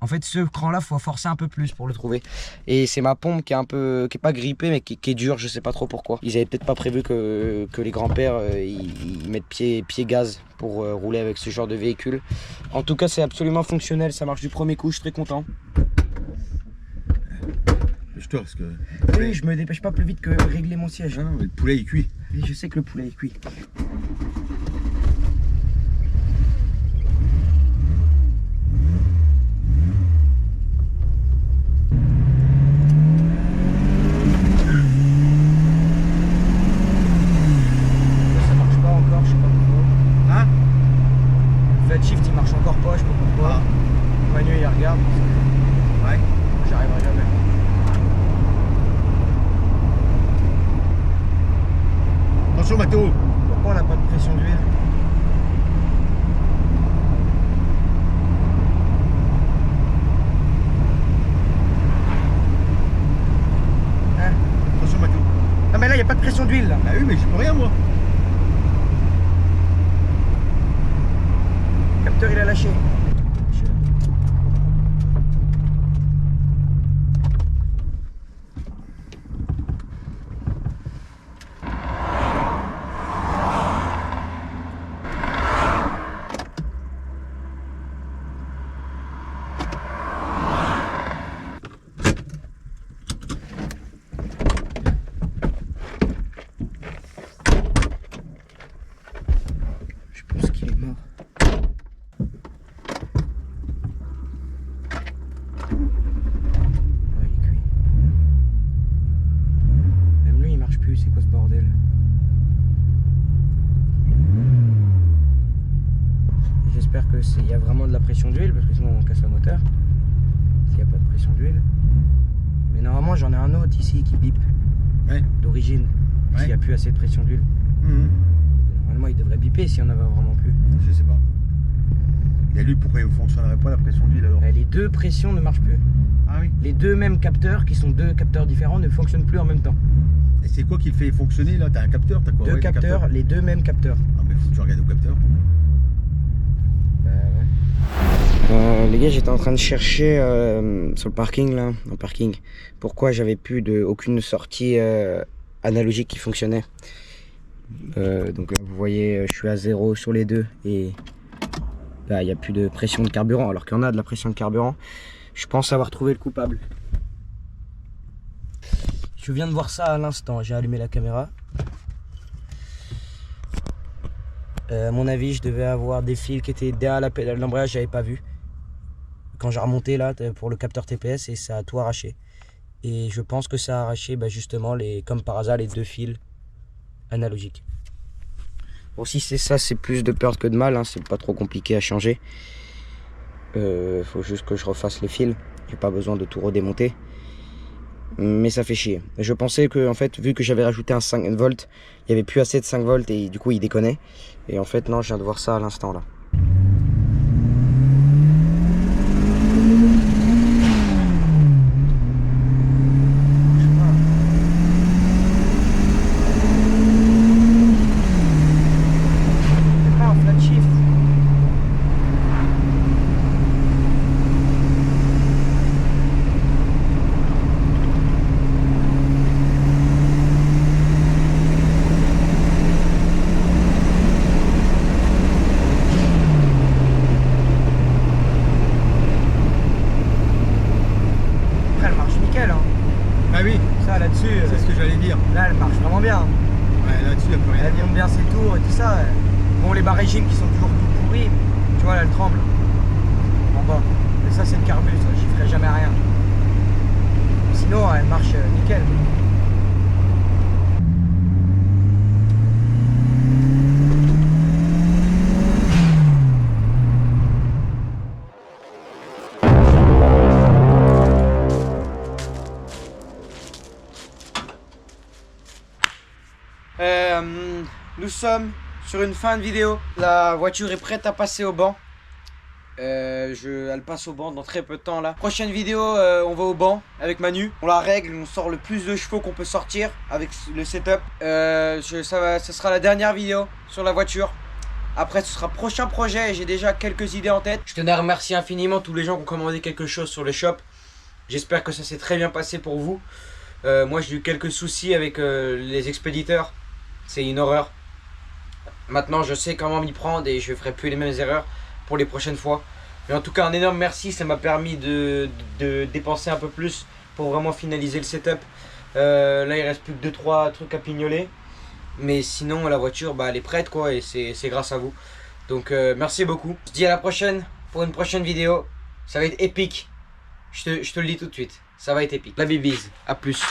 [SPEAKER 1] En fait, ce cran-là, faut forcer un peu plus pour le trouver. Et c'est ma pompe qui est pas grippée, mais qui est dure, je sais pas trop pourquoi. Ils avaient peut-être pas prévu que les grands-pères ils mettent pied gaz pour rouler avec ce genre de véhicule. En tout cas, c'est absolument fonctionnel, ça marche du premier coup, je suis très content.
[SPEAKER 3] Je te parce que.
[SPEAKER 1] Oui, je me dépêche pas plus vite que régler mon siège.
[SPEAKER 3] Ah non, mais le poulet est cuit.
[SPEAKER 1] Oui, je sais que le poulet est cuit.
[SPEAKER 5] Attention, Mathéo.
[SPEAKER 1] Pourquoi on n'a pas de pression d'huile? Hein?
[SPEAKER 5] Attention, Mathéo.
[SPEAKER 1] Non mais là, il n'y a pas de pression d'huile là.
[SPEAKER 5] Bah oui, mais j'y peux rien, moi.
[SPEAKER 1] Le capteur, il a lâché. Je pense qu'il est mort. Ouais, il est cuit. Même lui, il marche plus. C'est quoi ce bordel? J'espère que il y a vraiment de la pression d'huile parce que sinon on casse le moteur. S'il n'y a pas de pression d'huile. Mais normalement, j'en ai un autre ici qui bip.
[SPEAKER 5] Ouais.
[SPEAKER 1] D'origine.
[SPEAKER 5] Ouais.
[SPEAKER 1] S'il n'y a plus assez de pression d'huile. Normalement, il devrait biper s'il n'y en avait vraiment plus.
[SPEAKER 5] Je sais pas. Et lui, pourquoi il ne fonctionnerait pas la pression d'huile alors?
[SPEAKER 1] Les deux pressions ne marchent plus.
[SPEAKER 5] Ah oui.
[SPEAKER 1] Les deux mêmes capteurs, qui sont deux capteurs différents, ne fonctionnent plus en même temps.
[SPEAKER 5] Et c'est quoi qui le fait fonctionner là? T'as un capteur? T'as quoi?
[SPEAKER 1] Deux
[SPEAKER 5] Ouais, des
[SPEAKER 1] capteurs, les deux mêmes capteurs.
[SPEAKER 5] Ah, mais faut que tu regardes au capteur.
[SPEAKER 1] Bah ouais.
[SPEAKER 4] Les gars, j'étais en train de chercher sur le parking là, en parking, pourquoi j'avais plus aucune sortie analogique qui fonctionnait. Donc là, vous voyez, je suis à 0 sur les deux et là, il n'y a plus de pression de carburant, alors qu'il y en a de la pression de carburant. Je pense avoir trouvé le coupable.
[SPEAKER 1] Je viens de voir ça à l'instant, j'ai allumé la caméra. À mon avis, je devais avoir des fils qui étaient derrière la pédale d'embrayage, j'avais pas vu. Quand j'ai remonté là pour le capteur TPS et ça a tout arraché. Et je pense que ça a arraché justement, comme par hasard, les deux fils analogiques.
[SPEAKER 4] Bon, si c'est ça, c'est plus de peur que de mal, hein, c'est pas trop compliqué à changer. Faut juste que je refasse les fils, j'ai pas besoin de tout redémonter. Mais ça fait chier. Je pensais que, en fait, vu que j'avais rajouté un 5 volts, il n'y avait plus assez de 5 volts et du coup il déconnait. Et en fait, non, je viens de voir ça à l'instant là.
[SPEAKER 5] Ah oui,
[SPEAKER 1] Ça là-dessus,
[SPEAKER 5] c'est ce que j'allais dire.
[SPEAKER 1] là elle marche vraiment bien.
[SPEAKER 5] Ouais, là-dessus, il n'y a plus rien à
[SPEAKER 1] Elle
[SPEAKER 5] dire.
[SPEAKER 1] monte bien ses tours et tout ça. Bon, les barres régimes qui sont toujours tout pourris, tu vois, là elle tremble. En bas. Mais ça c'est le carbu, ça, j'y ferai jamais rien. Sinon, elle marche nickel. Nous sommes sur une fin de vidéo. La voiture est prête à passer au banc. Elle passe au banc dans très peu de temps là. Prochaine vidéo, on va au banc avec Manu. On la règle, on sort le plus de chevaux qu'on peut sortir avec le setup. Ça sera la dernière vidéo sur la voiture. Après, ce sera prochain projet et j'ai déjà quelques idées en tête. Je tenais à remercier infiniment tous les gens qui ont commandé quelque chose sur le shop. J'espère que ça s'est très bien passé pour vous. Moi, j'ai eu quelques soucis avec les expéditeurs. C'est une horreur. Maintenant, je sais comment m'y prendre et je ne ferai plus les mêmes erreurs pour les prochaines fois. Mais en tout cas, un énorme merci. Ça m'a permis de dépenser un peu plus pour vraiment finaliser le setup. Là, il reste plus que 2-3 trucs à pignoler. Mais sinon, la voiture, elle est prête quoi. Et c'est grâce à vous. Donc, merci beaucoup. Je te dis à la prochaine pour une prochaine vidéo. Ça va être épique. Je te le dis tout de suite. Ça va être épique. La bibise. À plus.